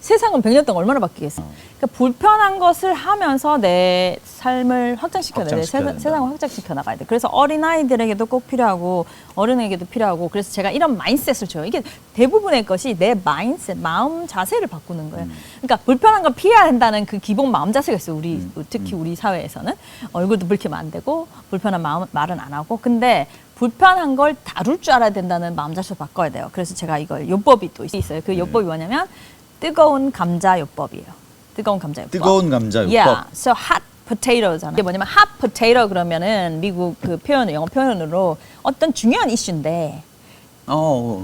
세상은 100년 동안 얼마나 바뀌겠어요. 그러니까 불편한 것을 하면서 내 삶을 확장시켜야 돼. 확장시켜야 된다. 세상을 확장시켜 나가야 돼. 그래서 어린아이들에게도 꼭 필요하고 어른에게도 필요하고 그래서 제가 이런 마인드셋을 줘요. 이게 대부분의 것이 내 마인드셋, 마음 자세를 바꾸는 거예요. 그러니까 불편한 걸 피해야 한다는 그 기본 마음 자세가 있어요. 우리 특히 우리 사회에서는 얼굴도 붉히면 안 되고 불편한 말은 안 하고 근데 불편한 걸 다룰 줄 알아야 된다는 마음 자세를 바꿔야 돼요. 그래서 제가 이걸 요법이 또 있어요. 그 요법이 뭐냐면 뜨거운 감자 요법이에요. 뜨거운 감자 요법. 뜨거운 감자 요법. Yeah, so hot potato잖아요. 이게 뭐냐면 hot potato 그러면은 미국 그 표현 영어 표현으로 어떤 중요한 이슈인데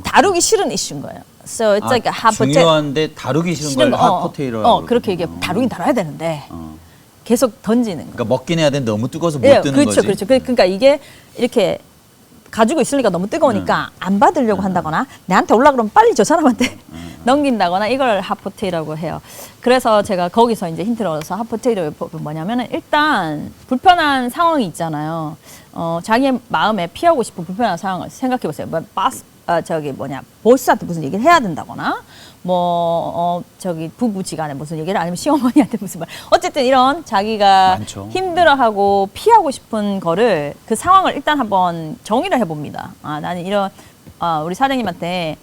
다루기 싫은 이슈인 거예요. So it's like a hot potato. 중요한데 다루기 싫은 걸 hot potato라고. 그렇게 이게 다루긴 다뤄야 되는데 계속 던지는 거. 그러니까 먹긴 해야 되는데 너무 뜨거워서 못 예, 드는 그렇죠, 거지. 그렇죠. 그러니까 이게 이렇게 가지고 있으니까 너무 뜨거우니까 안 받으려고 한다거나 내한테 올라 그러면 빨리 저 사람한테 넘긴다거나 이걸 핫포테이라고 해요. 그래서 제가 거기서 이제 힌트를 얻어서 핫포테이로 뭐냐면은 일단 불편한 상황이 있잖아요. 자기의 마음에 피하고 싶은 불편한 상황을 생각해 보세요. 뭐 보스한테 무슨 얘기를 해야 된다거나 저기 부부지간에 무슨 얘기를 아니면 시어머니한테 무슨 말 어쨌든 이런 자기가 많죠. 힘들어하고 피하고 싶은 거를 그 상황을 일단 한번 정의를 해봅니다. 나는 이런 우리 사장님한테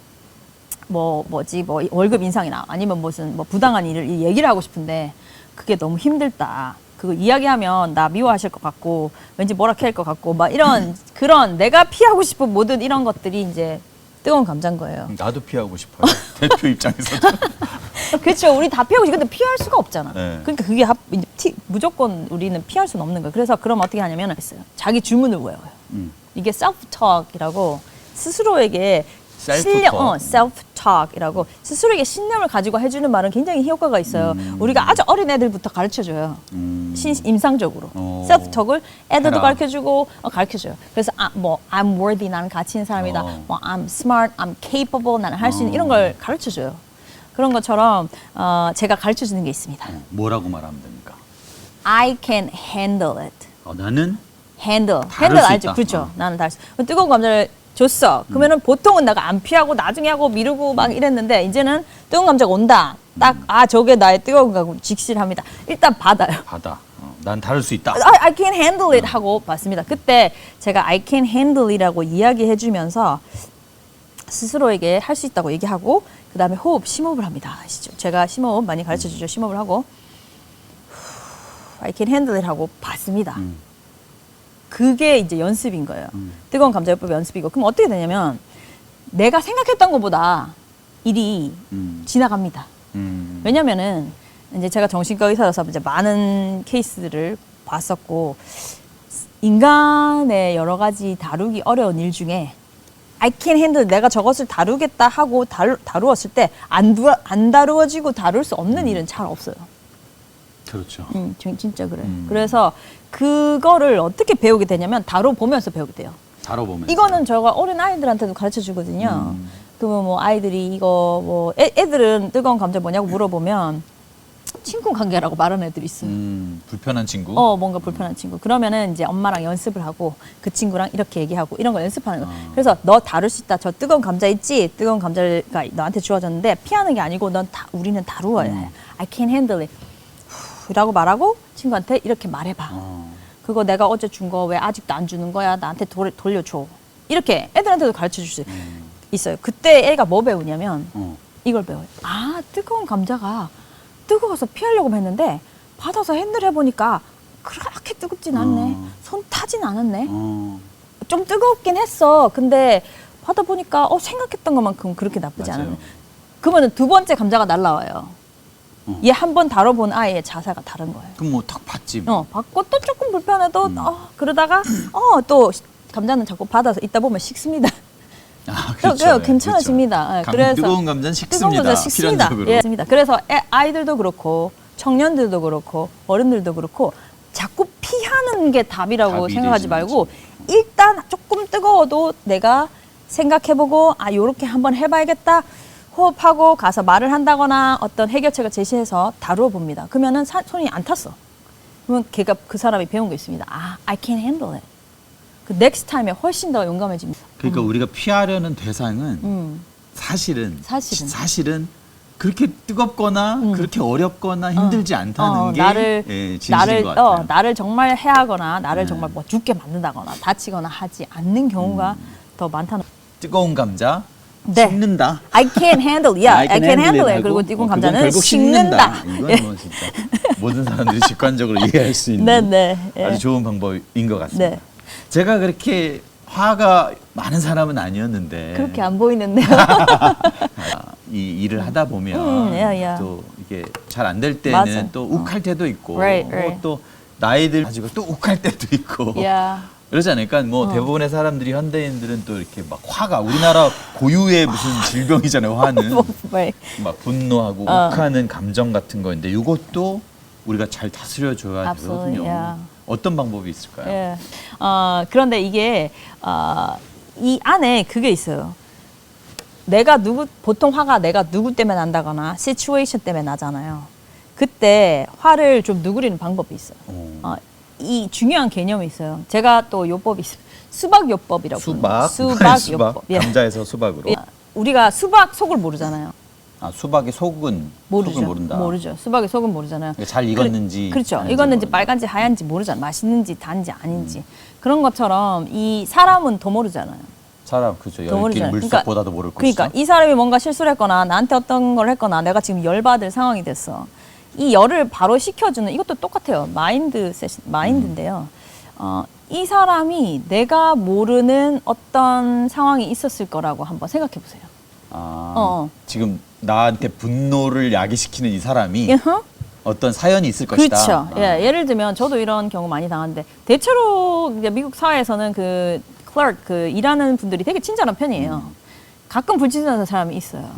월급 인상이나 아니면 무슨 부당한 일을 얘기를 하고 싶은데 그게 너무 힘들다. 그거 이야기하면 나 미워하실 것 같고 왠지 뭐라 해야 할 것 같고 막 이런 그런 내가 피하고 싶은 모든 이런 것들이 이제 뜨거운 감자인 거예요. 나도 피하고 싶어요. 대표 입장에서도. 그렇죠. 우리 다 피하고 싶어. 근데 피할 수가 없잖아. 네. 그러니까 그게 무조건 우리는 피할 수는 없는 거예요. 그래서 그럼 어떻게 하냐면 자기 주문을 외워요. 이게 self-talk이라고 스스로에게 self-talk이라고 스스로에게 신념을 가지고 해주는 말은 굉장히 효과가 있어요. 우리가 아주 어린 애들부터 가르쳐줘요. 임상적으로. self-talk을 애들도 해라. 가르쳐주고 가르쳐줘요. 그래서 I'm worthy, 나는 가치 있는 사람이다. I'm smart, I'm capable, 나는 할 수 있는 이런 걸 가르쳐줘요. 그런 것처럼 제가 가르쳐주는 게 있습니다. 뭐라고 말하면 됩니까? I can handle it. 나는 handle 수 알죠? 있다. 그렇죠. 나는 다 할 수. 뜨거운 감자를 줬어. 그러면은 보통은 내가 안 피하고 나중에 하고 미루고 막 이랬는데 이제는 뜨거운 감자가 온다. 딱 저게 나의 뜨거운 감자 직실합니다. 일단 받아요. 받아. 난 다룰 수 있다. I can handle it 하고 받습니다. 그때 제가 I can handle it이라고 이야기해주면서 스스로에게 할 수 있다고 얘기하고 그 다음에 심호흡을 합니다. 아시죠? 제가 심호흡 많이 가르쳐주죠. 심호흡을 하고 I can handle it 하고 받습니다. 그게 이제 연습인 거예요. 뜨거운 감자 요법 연습이고. 그럼 어떻게 되냐면 내가 생각했던 것보다 일이 지나갑니다. 왜냐면은 이제 제가 정신과 의사라서 이제 많은 케이스들을 봤었고 인간의 여러 가지 다루기 어려운 일 중에 I can handle 내가 저것을 다루겠다 하고 다루었을 때 안 다루어지고 다룰 수 없는 일은 잘 없어요. 그렇죠. 진짜 그래요. 그래서 그거를 어떻게 배우게 되냐면 다뤄보면서 배우게 돼요. 다뤄보면서. 이거는 제가 어린 아이들한테도 가르쳐 주거든요. 그러면 아이들이 이거 애들은 뜨거운 감자 뭐냐고 물어보면 친구 관계라고 말하는 애들이 있어요. 불편한 친구? 뭔가 불편한 친구. 그러면은 이제 엄마랑 연습을 하고 그 친구랑 이렇게 얘기하고 이런 거 연습하는 거. 그래서 너 다룰 수 있다. 저 뜨거운 감자 있지? 뜨거운 감자가 너한테 주어졌는데 피하는 게 아니고 우리는 다루어야 해. I can handle it. 라고 말하고 친구한테 이렇게 말해봐. 그거 내가 어제 준 거 왜 아직도 안 주는 거야? 나한테 돌려줘. 이렇게 애들한테도 가르쳐 줄 수 있어요. 그때 애가 뭐 배우냐면 이걸 배워요. 뜨거운 감자가 뜨거워서 피하려고 했는데 받아서 핸들 해보니까 그렇게 뜨겁진 않네. 손 타진 않았네. 좀 뜨겁긴 했어. 근데 받아보니까 생각했던 것만큼 그렇게 나쁘지 맞아요. 않았네. 그러면 두 번째 감자가 날라와요. 얘 한 번 다뤄본 아이의 자세가 다른 거예요. 그럼 뭐 탁 받지. 받고 또 조금 불편해도 그러다가 또 감자는 자꾸 받아서 있다 보면 식습니다. 그렇죠. 괜찮아집니다. 그렇죠. 그래서 뜨거운 감자는 식습니다. 뜨거운 감자 식습니다. 필연적으로. 예, 맞습니다. 그래서 아이들도 그렇고 청년들도 그렇고 어른들도 그렇고 자꾸 피하는 게 답이라고 답이 생각하지 되지 말고 일단 조금 뜨거워도 내가 생각해보고 요렇게 한번 해봐야겠다 호흡하고 가서 말을 한다거나 어떤 해결책을 제시해서 다루어 봅니다. 그러면은 손이 안 탔어. 그러면 걔가 그 사람이 배운 게 있습니다. I can't handle it. 그 next time에 훨씬 더 용감해집니다. 그러니까 우리가 피하려는 대상은 사실은 그렇게 뜨겁거나 그렇게 어렵거나 힘들지 않다는 게 진실인 것 같아요. 나를 정말 해하거나 나를 정말 뭐 죽게 만든다거나 다치거나 하지 않는 경우가 더 많다는. 뜨거운 감자 네. 식는다. I can't handle, I can't handle it. 그리고 뜨거운 감자는 결국 식는다. 이건 뭐 진짜 모든 사람들이 직관적으로 이해할 수 있는 아주 좋은 방법인 것 같습니다. 네. 제가 그렇게 화가 많은 사람은 아니었는데 그렇게 안 보이는데요. 이 일을 하다 보면 또 이게 잘 안 될 때는 맞아. 또 욱할 때도 있고 Right. 또 나이들 가지고 또 욱할 때도 있고 그러지 않을까? 뭐 대부분의 사람들이 현대인들은 또 이렇게 막 화가 우리나라 고유의 무슨 질병이잖아요. 화는 막 분노하고 욱하는 감정 같은 거인데 이것도 우리가 잘 다스려 줘야 되거든요. 어떤 방법이 있을까요? 그런데 이게 이 안에 그게 있어요. 보통 화가 내가 누구 때문에 난다거나 시츄에이션 때문에 나잖아요. 그때 화를 좀 누그리는 방법이 있어요. 이 중요한 개념이 있어요. 제가 또 요법이 있어요. 수박 요법이라고. 수박 요법. 감자에서 수박으로. 우리가 수박 속을 모르잖아요. 수박의 속은 속을 모른다. 모르죠. 수박의 속은 모르잖아요. 잘 익었는지. 그렇죠. 익었는지 빨간지 하얀지 모르잖아요. 맛있는지 단지 아닌지. 그런 것처럼 이 사람은 더 모르잖아요. 사람 그렇죠. 열길 물속보다도 모를 것이다. 그러니까 이 사람이 뭔가 실수를 했거나 나한테 어떤 걸 했거나 내가 지금 열받을 상황이 됐어. 이 열을 바로 식혀주는 이것도 똑같아요. 마인드인데요. 이 사람이 내가 모르는 어떤 상황이 있었을 거라고 한번 생각해 보세요. 지금 나한테 분노를 야기시키는 이 사람이 어떤 사연이 있을 것이다. 그렇죠. 예를 들면 저도 이런 경우 많이 당하는데 대체로 이제 미국 사회에서는 일하는 분들이 되게 친절한 편이에요. 가끔 불친절한 사람이 있어요.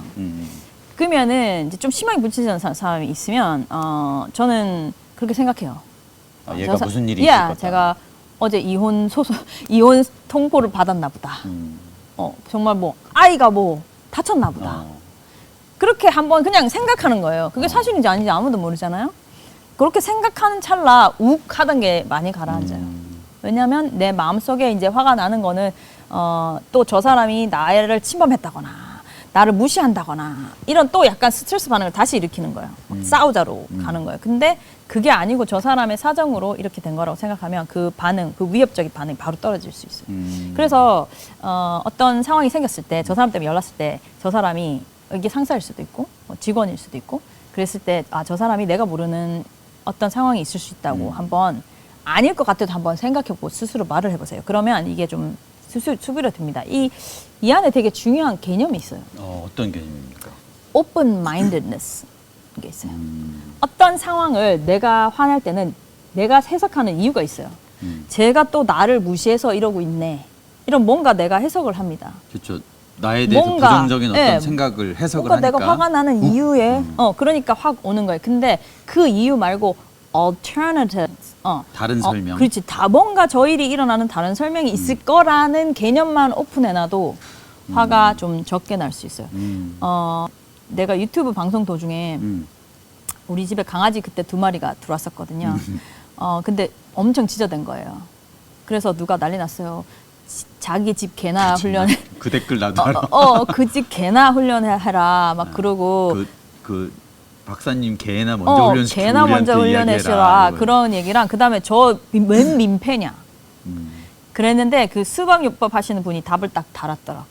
그러면은 이제 좀 심하게 불친절한 사람이 있으면 저는 그렇게 생각해요. 얘가 무슨 일이 있을 거다. 제가 어제 이혼 통보를 받았나 보다. 정말 뭐 아이가 뭐 다쳤나 보다. 그렇게 한번 그냥 생각하는 거예요. 그게 사실인지 아닌지 아무도 모르잖아요. 그렇게 생각하는 찰나 욱 하던 게 많이 가라앉아요. 왜냐하면 내 마음속에 이제 화가 나는 거는 또 저 사람이 나를 침범했다거나 나를 무시한다거나 이런 또 약간 스트레스 반응을 다시 일으키는 거예요. 싸우자로 가는 거예요. 근데 그게 아니고 저 사람의 사정으로 이렇게 된 거라고 생각하면 그 위협적인 반응이 바로 떨어질 수 있어요. 그래서 어떤 상황이 생겼을 때 저 사람 때문에 연락했을 때 저 사람이 이게 상사일 수도 있고 직원일 수도 있고 그랬을 때 저 사람이 내가 모르는 어떤 상황이 있을 수 있다고 한번 아닐 것 같아도 한번 생각해보고 스스로 말을 해보세요. 그러면 이게 좀 수그려듭니다. 이 안에 되게 중요한 개념이 있어요. 어떤 개념입니까? open mindedness 게 있어요. 어떤 상황을 내가 화낼 때는 내가 해석하는 이유가 있어요. 제가 또 나를 무시해서 이러고 있네. 이런 뭔가 내가 해석을 합니다. 그렇죠. 나에 대해서 부정적인 어떤 생각을 해석을 하니까. 내가 화가 나는 이유에 그러니까 확 오는 거예요. 근데 그 이유 말고 alternative 다른 설명. 그렇지. 뭔가 저 일이 일어나는 다른 설명이 있을 거라는 개념만 오픈해놔도 화가 좀 적게 날 수 있어요. 내가 유튜브 방송 도중에 우리 집에 강아지 그때 2마리가 들어왔었거든요. 근데 엄청 지저댄 거예요. 그래서 누가 난리 났어요. 자기 집 개나 훈련해. 그 댓글 나도 알아. 그 집 개나 훈련해라. 막 그러고. 그 박사님 개나 먼저 훈련시키고 개나 먼저 훈련해시라. 그런 얘기랑 그다음에 저 웬 민폐냐. 그랬는데 그 수박요법 하시는 분이 답을 딱 달았더라고.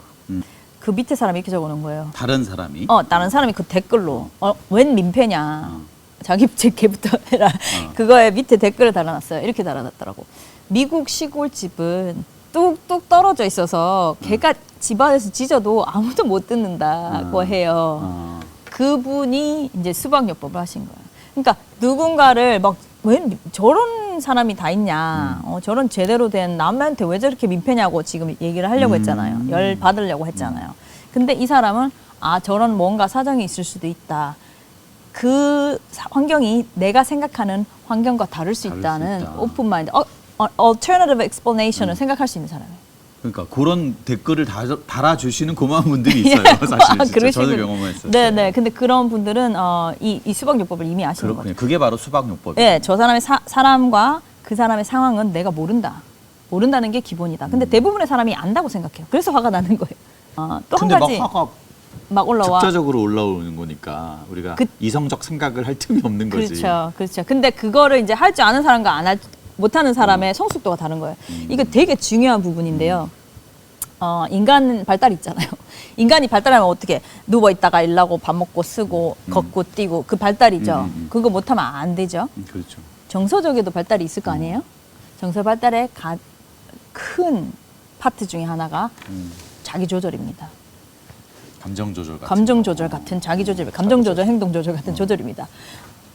그 밑에 사람이 이렇게 적어놓은 거예요. 다른 사람이? 다른 사람이 그 댓글로 웬 민폐냐. 자기 집 개부터 해라. 그거에 밑에 댓글을 달아놨어요. 이렇게 달아놨더라고. 미국 시골집은 뚝뚝 떨어져 있어서 개가 집안에서 짖어도 아무도 못 듣는다고 해요. 그분이 이제 수박요법을 하신 거예요. 그러니까 누군가를 막 왜 저런 사람이 다 있냐. 저런 제대로 된 남한테 왜 저렇게 민폐냐고 지금 얘기를 하려고 했잖아요. 열 받으려고 했잖아요. 근데 이 사람은 저런 뭔가 사정이 있을 수도 있다. 그 환경이 내가 생각하는 환경과 다를 수 있다는 오픈 마인드, alternative explanation을 생각할 수 있는 사람이에요. 그러니까 그런 댓글을 달아주시는 고마운 분들이 있어요. 사실 진짜 저도 경험했어요. 네네. 근데 그런 분들은 이 수박요법을 이미 아시는 그렇군요. 거죠. 그게 바로 수박요법이에요. 네, 저 사람의 사람과 그 사람의 상황은 내가 모른다. 모른다는 게 기본이다. 근데 대부분의 사람이 안다고 생각해요. 그래서 화가 나는 거예요. 또 한 근데 가지 막 화가 막 올라와. 즉자적으로 올라오는 거니까 우리가 이성적 생각을 할 틈이 없는 거지. 그렇죠. 근데 그거를 이제 할 줄 아는 사람과 못하는 사람의 성숙도가 다른 거예요. 이거 되게 중요한 부분인데요. 인간 발달 있잖아요. 인간이 발달하면 어떻게 누워 있다가 일하고 밥 먹고 쓰고 걷고 뛰고 그 발달이죠. 그거 못하면 안 되죠. 그렇죠. 정서적에도 발달이 있을 거 아니에요? 정서 발달의 큰 파트 중에 하나가 자기 조절입니다. 감정 조절 같은 자기 조절, 감정 조절, 행동 조절 같은 조절입니다.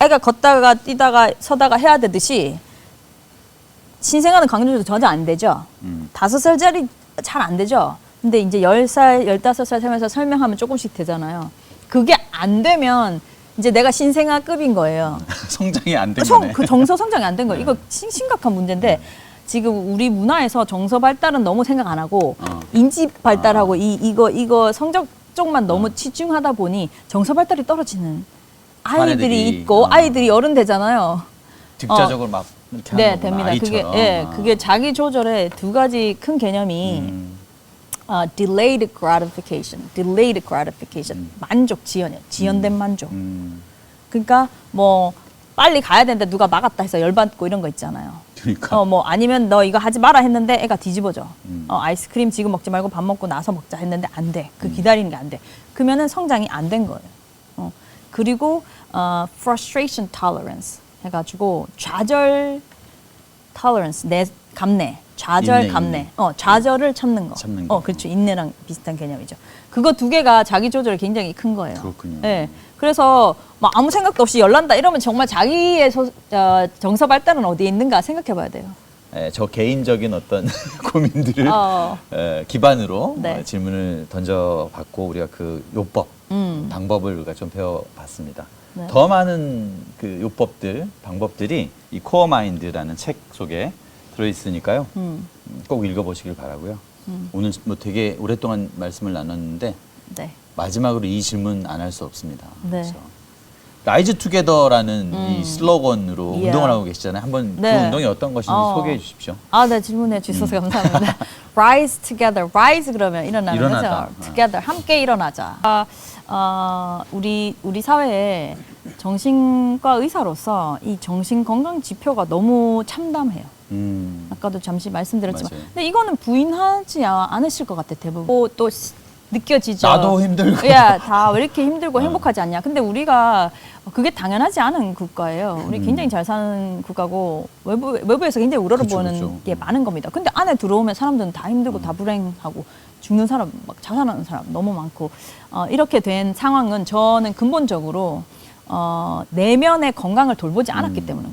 애가 걷다가 뛰다가 서다가 해야 되듯이 신생아는 감정 조절 전혀 안 되죠. 5살짜리 잘 안 되죠. 근데 이제 10살, 15살 되면서 설명하면 조금씩 되잖아요. 그게 안 되면 이제 내가 신생아급인 거예요. 성장이 안 된 거네. 그 정서 성장이 안 된 거예요. 이거 심각한 문제인데 지금 우리 문화에서 정서 발달은 너무 생각 안 하고 인지 발달하고 이거 성적 쪽만 너무 치중하다 보니 정서 발달이 떨어지는 아이들이 있고 아이들이 어른 되잖아요. 직자적으로 막 이렇게 하는 됩니다. 아이처럼. 그게 자기 조절의 두 가지 큰 개념이 delayed gratification, 만족, 지연된 만족. 그러니까 뭐 빨리 가야 되는데 누가 막았다 해서 열받고 이런 거 있잖아요. 그러니까. 아니면 너 이거 하지 마라 했는데 애가 뒤집어져. 아이스크림 지금 먹지 말고 밥 먹고 나서 먹자 했는데 안 돼. 그 기다리는 게 안 돼. 그러면은 성장이 안 된 거예요. 그리고 frustration tolerance 해가지고 좌절 tolerance, 감내. 좌절, 감내. 좌절을 참는 거. 그렇죠. 인내랑 비슷한 개념이죠. 그거 두 개가 자기 조절이 굉장히 큰 거예요. 그렇군요. 네. 그래서 막 아무 생각도 없이 열난다 이러면 정말 자기의 정서 발달은 어디에 있는가 생각해 봐야 돼요. 저 개인적인 어떤 고민들을 기반으로 질문을 던져봤고 우리가 그 요법, 방법을 우리가 좀 배워봤습니다. 네. 더 많은 그 요법들, 방법들이 이 코어 마인드라는 책 속에 들어있으니까요. 꼭 읽어보시길 바라고요. 오늘 뭐 되게 오랫동안 말씀을 나눴는데 마지막으로 이 질문 안 할 수 없습니다. 그래서 라이즈 투게더라는 이 슬로건으로 운동을 하고 계시잖아요. 한번 그 운동이 어떤 것인지 소개해 주십시오. 네, 질문해 주셔서 감사합니다. Rise together. Rise 그러면 일어나는 거죠. Together. 함께 일어나자. 우리 사회에 정신과 의사로서 이 정신 건강 지표가 너무 참담해요. 아까도 잠시 말씀드렸지만, 근데 이거는 부인하지 않으실 것 같아 대부분. 또 느껴지죠. 나도 힘들고. 다 왜 이렇게 힘들고 행복하지 않냐. 근데 우리가 그게 당연하지 않은 국가예요. 우리 굉장히 잘 사는 국가고 외부에서 굉장히 우러러보는 게 많은 겁니다. 근데 안에 들어오면 사람들은 다 힘들고 다 불행하고 죽는 사람, 막 자살하는 사람 너무 많고 이렇게 된 상황은 저는 근본적으로 내면의 건강을 돌보지 않았기 때문에.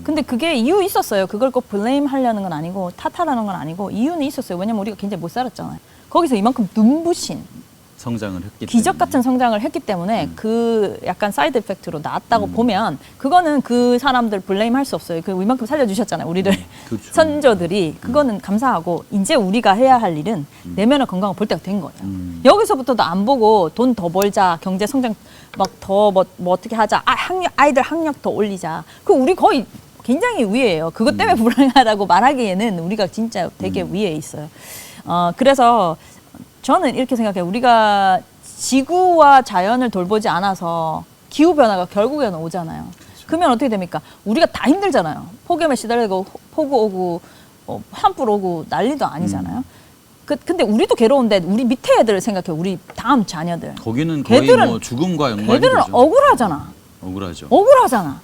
근데 그게 이유 있었어요. 그걸 꼭 블레임 하려는 건 아니고 탓하라는 건 아니고 이유는 있었어요. 왜냐면 우리가 굉장히 못 살았잖아요. 거기서 이만큼 눈부신 성장을 했기 기적 때문에. 같은 성장을 했기 때문에 그 약간 사이드 이펙트로 나왔다고 보면 그거는 그 사람들 블레임 할 수 없어요. 그 이만큼 살려주셨잖아요. 우리를 그렇죠. 선조들이 그거는 감사하고 이제 우리가 해야 할 일은 내면의 건강을 볼 때가 된 거예요. 여기서부터도 안 보고 돈 더 벌자, 경제 성장 막 더 뭐 어떻게 하자, 아이들 학력 더 올리자. 그 우리 거의 굉장히 위에요. 그것 때문에 불행하다고 말하기에는 우리가 진짜 되게 위에 있어요. 그래서 저는 이렇게 생각해요. 우리가 지구와 자연을 돌보지 않아서 기후변화가 결국에는 오잖아요. 그러면 어떻게 됩니까? 우리가 다 힘들잖아요. 폭염에 시달리고 폭우 오고 산불 오고 난리도 아니잖아요. 근데 우리도 괴로운데 우리 밑에 애들을 생각해요. 우리 다음 자녀들. 거기는 거의 뭐 죽음과 연관이 걔들은 되죠. 억울하잖아. 억울하잖아.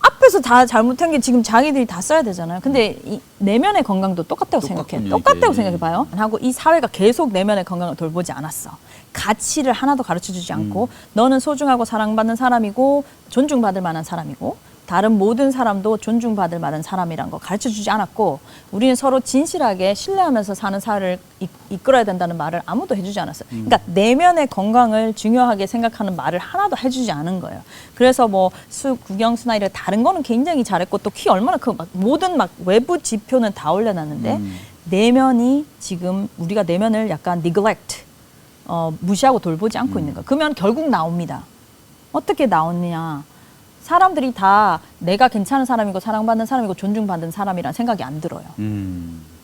앞에서 다 잘못한 게 지금 자기들이 다 써야 되잖아요. 근데 이 내면의 건강도 똑같다고 생각해. 똑같다고 생각해봐요. 하고 이 사회가 계속 내면의 건강을 돌보지 않았어. 가치를 하나도 가르쳐주지 않고 너는 소중하고 사랑받는 사람이고 존중받을 만한 사람이고 다른 모든 사람도 존중받을 만한 사람이란 거 가르쳐주지 않았고 우리는 서로 진실하게 신뢰하면서 사는 사회를 이끌어야 된다는 말을 아무도 해주지 않았어요. 그러니까 내면의 건강을 중요하게 생각하는 말을 하나도 해주지 않은 거예요. 그래서 뭐 국영수나 이런 다른 거는 굉장히 잘했고 또 키 얼마나 그 막 모든 막 외부 지표는 다 올려놨는데 내면이 지금 우리가 내면을 약간 neglect 무시하고 돌보지 않고 있는 거예요. 그러면 결국 나옵니다. 어떻게 나오느냐? 사람들이 다 내가 괜찮은 사람이고 사랑받는 사람이고 존중받는 사람이란 생각이 안 들어요.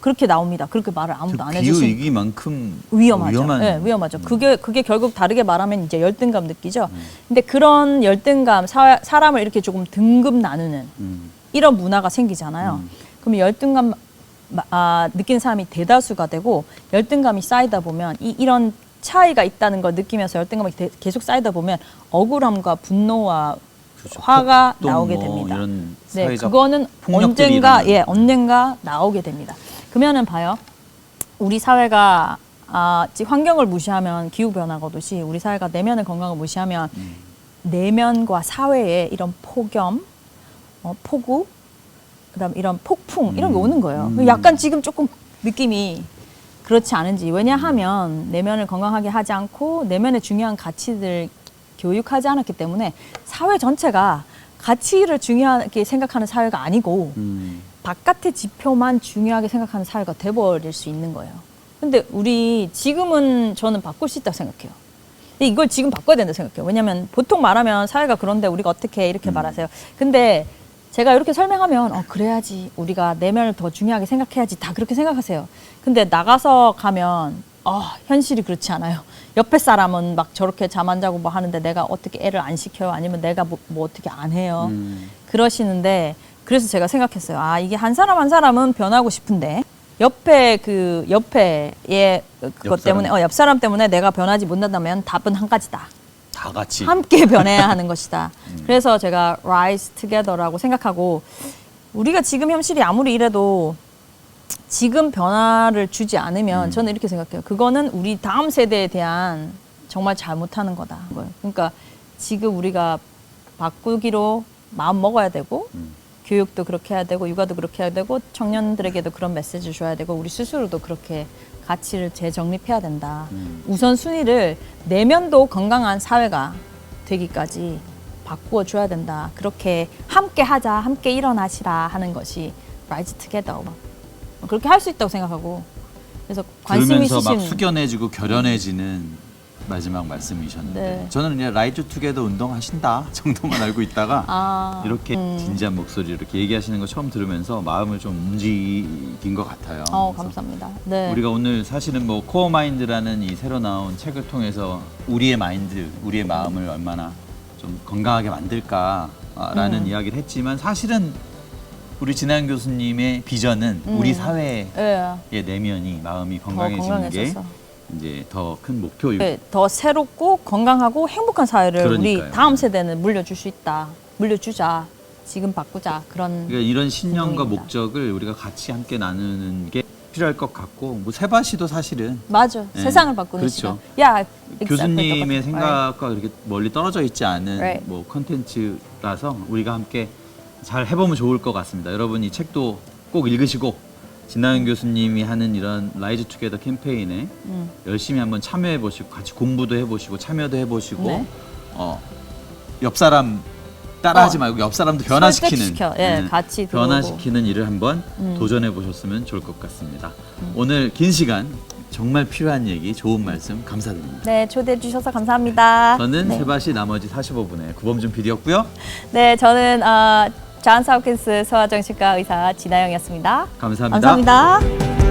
그렇게 나옵니다. 그렇게 말을 아무도 안 해주시니까. 기후위기만큼 위험하죠. 네, 위험하죠. 그게 결국 다르게 말하면 이제 열등감 느끼죠. 근데 그런 열등감, 사람을 이렇게 조금 등급 나누는 이런 문화가 생기잖아요. 그럼 열등감 느끼는 사람이 대다수가 되고 열등감이 쌓이다 보면 이런 차이가 있다는 걸 느끼면서 열등감이 계속 쌓이다 보면 억울함과 분노와 그렇죠. 화가 폭동, 나오게 뭐 됩니다. 이런 네, 사회적 그거는 폭력들이 언젠가 나오게 됩니다. 그러면은 봐요. 우리 사회가 환경을 무시하면 기후 변화가 오듯이 우리 사회가 내면의 건강을 무시하면 내면과 사회에 이런 폭염, 폭우, 그다음 이런 폭풍 이런 게 오는 거예요. 약간 지금 조금 느낌이 그렇지 않은지. 왜냐하면 내면을 건강하게 하지 않고 내면의 중요한 가치들 교육하지 않았기 때문에 사회 전체가 가치를 중요하게 생각하는 사회가 아니고 바깥의 지표만 중요하게 생각하는 사회가 돼버릴 수 있는 거예요. 근데 우리 지금은 저는 바꿀 수 있다고 생각해요. 근데 이걸 지금 바꿔야 된다고 생각해요. 왜냐하면 보통 말하면 사회가 그런데 우리가 어떻게 이렇게 말하세요. 근데 제가 이렇게 설명하면 그래야지 우리가 내면을 더 중요하게 생각해야지 다 그렇게 생각하세요. 근데 나가서 가면 현실이 그렇지 않아요. 옆에 사람은 막 저렇게 잠 안 자고 뭐 하는데 내가 어떻게 애를 안 시켜요? 아니면 내가 뭐 어떻게 안 해요? 그러시는데 그래서 제가 생각했어요. 이게 한 사람 한 사람은 변하고 싶은데 옆에 그것 때문에 옆 사람 때문에 내가 변하지 못한다면 답은 한 가지다. 다 같이 함께 변해야 하는 것이다. 그래서 제가 rise together라고 생각하고 우리가 지금 현실이 아무리 이래도 지금 변화를 주지 않으면 저는 이렇게 생각해요. 그거는 우리 다음 세대에 대한 정말 잘못하는 거다. 그러니까 지금 우리가 바꾸기로 마음 먹어야 되고 교육도 그렇게 해야 되고 육아도 그렇게 해야 되고 청년들에게도 그런 메시지를 줘야 되고 우리 스스로도 그렇게 가치를 재정립해야 된다. 우선순위를 내면도 건강한 사회가 되기까지 바꾸어 줘야 된다. 그렇게 함께 하자, 함께 일어나시라 하는 것이 Rise Together. 그렇게 할 수 있다고 생각하고 그래서 관심 들으면서 있으신 막 숙연해지고 결연해지는 마지막 말씀이셨는데 네. 저는 그냥 라이즈 투게더 운동하신다 정도만 알고 있다가 이렇게 진지한 목소리로 이렇게 얘기하시는 거 처음 들으면서 마음을 좀 움직인 것 같아요. 감사합니다. 네. 우리가 오늘 사실은 뭐 코어 마인드라는 이 새로 나온 책을 통해서 우리의 마인드, 우리의 마음을 얼마나 좀 건강하게 만들까라는 이야기를 했지만 사실은 우리 진아영 교수님의 비전은 우리 사회의 내면이 마음이 건강해지는 게 이제 더 큰 목표이고 더 새롭고 건강하고 행복한 사회를 그러니까요. 우리 다음 세대는 물려줄 수 있다. 물려주자. 지금 바꾸자. 그런 그러니까 이런 신념과 운동입니다. 목적을 우리가 같이 함께 나누는 게 필요할 것 같고 뭐 세바시도 사실은 맞아. 네. 세상을 바꾸는 그렇죠. 시간. 교수님의 생각과 그렇게 멀리 떨어져 있지 않은 Right. 뭐 컨텐츠라서 우리가 함께 잘 해보면 좋을 것 같습니다. 여러분 이 책도 꼭 읽으시고 진아영 교수님이 하는 이런 라이즈 투게더 캠페인에 열심히 한번 참여해 보시고 같이 공부도 해보시고 참여도 해보시고 네. 옆 사람 따라하지 말고 옆 사람도 변화시키는 설득시켜. 같이 변화시키는 일을 한번 도전해 보셨으면 좋을 것 같습니다. 오늘 긴 시간 정말 필요한 얘기, 좋은 말씀 감사드립니다. 네, 초대해 주셔서 감사합니다. 저는 세바시 나머지 45분의 구범준 PD였고요. 네, 저는 존스 홉킨스 소아정신과 의사 진아영이었습니다. 감사합니다. 감사합니다.